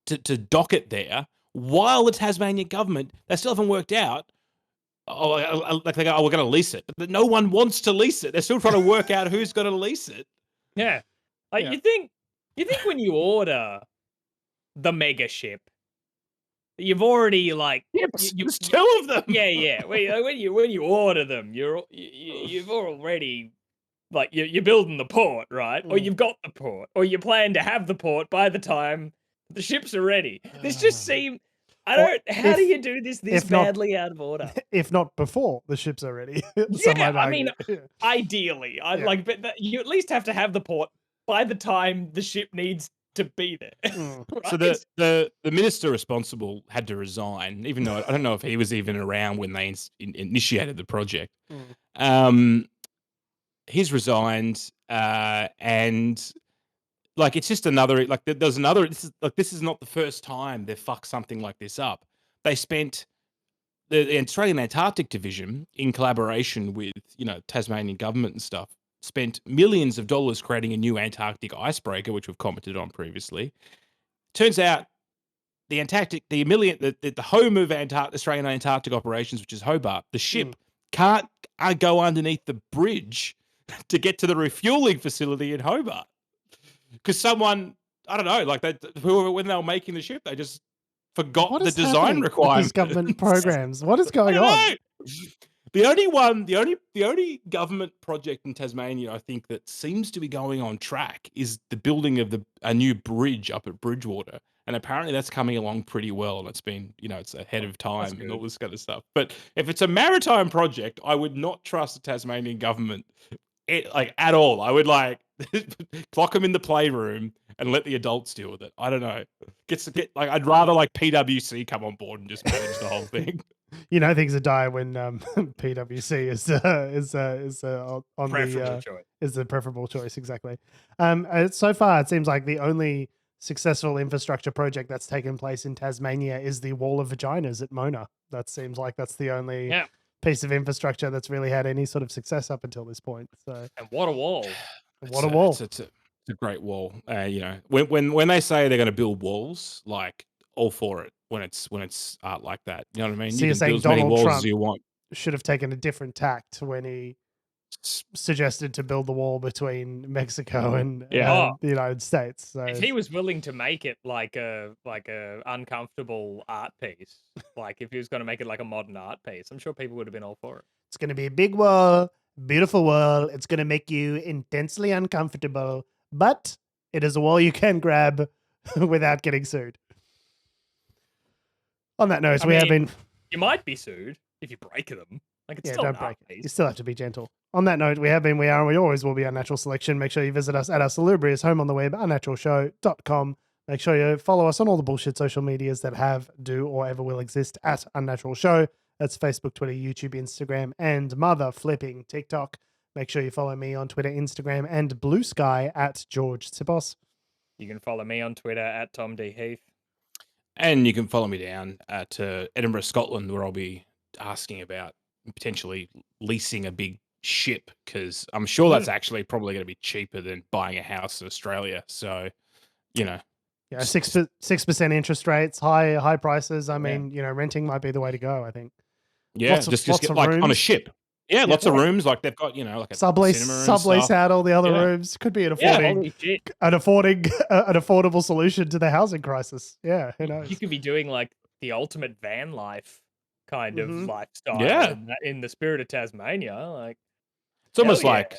to dock it there. While the Tasmanian government, they still haven't worked out. They go, we're going to lease it, but no one wants to lease it. They're still trying to work out who's going to lease it. Yeah, you think when you order the mega ship, you've already there's 2 of them. Yeah. When you order them, you've already you're building the port, right? Or you've got the port, or you plan to have the port by the time the ships are ready. This just seems. How do you do this badly out of order? If not before the ships are ready. Ideally, but you at least have to have the port by the time the ship needs to be there. Right? So the minister responsible had to resign, even though I don't know if he was even around when they initiated the project. He's resigned, and it's just another there's another. This is not the first time they've fucked something like this up. They spent the Australian Antarctic Division, in collaboration with Tasmanian government and stuff, spent millions of dollars creating a new Antarctic icebreaker, which we've commented on previously. Turns out the home of Australian Antarctic operations, which is Hobart, the ship can't go underneath the bridge to get to the refueling facility in Hobart because someone, I don't know, like when they were making the ship, they just forgot the design requirements. These government programs. What is going on? The only government project in Tasmania I think that seems to be going on track is the building of a new bridge up at Bridgewater. And apparently that's coming along pretty well. And it's been, it's ahead of time and all this kind of stuff. But if it's a maritime project, I would not trust the Tasmanian government at all. I would clock them in the playroom and let the adults deal with it. I don't know. I'd rather PwC come on board and just manage the whole thing. Things are dire when PwC is the preferable choice. Exactly. So far, it seems like the only successful infrastructure project that's taken place in Tasmania is the Wall of Vaginas at Mona. That seems like that's the only piece of infrastructure that's really had any sort of success up until this point. So, and what a wall! What a wall! It's a great wall. When they say they're going to build walls, all for it. When it's art like that, you know what I mean? So you can build as many walls as you want. Should have taken a different tact when he suggested to build the wall between Mexico and the United States. So if he was willing to make it like a uncomfortable art piece, if he was going to make it like a modern art piece, I'm sure people would have been all for it. It's going to be a big wall, beautiful wall. It's going to make you intensely uncomfortable, but it is a wall you can grab without getting sued. On that note, you might be sued if you break them. It's still don't break it. You still have to be gentle. On that note, we are, and we always will be Unnatural Selection. Make sure you visit us at our salubrious home on the web, unnaturalshow.com. Make sure you follow us on all the bullshit social medias that have, do, or ever will exist at Unnatural Show. That's Facebook, Twitter, YouTube, Instagram, and mother flipping TikTok. Make sure you follow me on Twitter, Instagram, and Blue Sky at George Tsipos. You can follow me on Twitter at Tom D. Heath. And you can follow me down at Edinburgh, Scotland, where I'll be asking about potentially leasing a big ship, because I'm sure that's actually probably going to be cheaper than buying a house in Australia. So, 6% interest rates, high prices. I mean, renting might be the way to go, I think. Yeah, just get on a ship. Yeah, lots of rooms. They've got, like a sublease out all the other rooms. Could be an affordable solution to the housing crisis. Yeah, who knows? You could be doing the ultimate van life kind of lifestyle in the spirit of Tasmania. It's almost like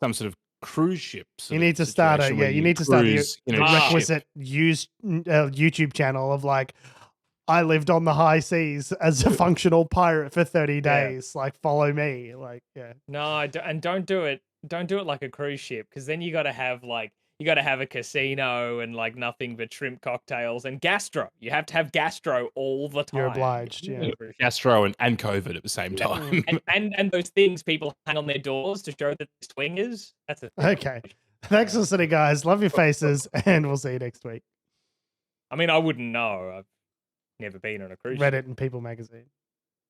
some sort of cruise ship. You need to start the requisite YouTube channel of I lived on the high seas as a functional pirate for 30 days. Follow me. No, don't do it. Don't do it like a cruise ship, because then you got to have a casino and nothing but shrimp cocktails and gastro. You have to have gastro all the time. You're obliged. Yeah, gastro and COVID at the same time. and those things people hang on their doors to show that they're swingers. That's a thing. Okay. Thanks for listening, guys. Love your faces, and we'll see you next week. I mean, I wouldn't know. I've never been on a cruise ship. Reddit and People magazine.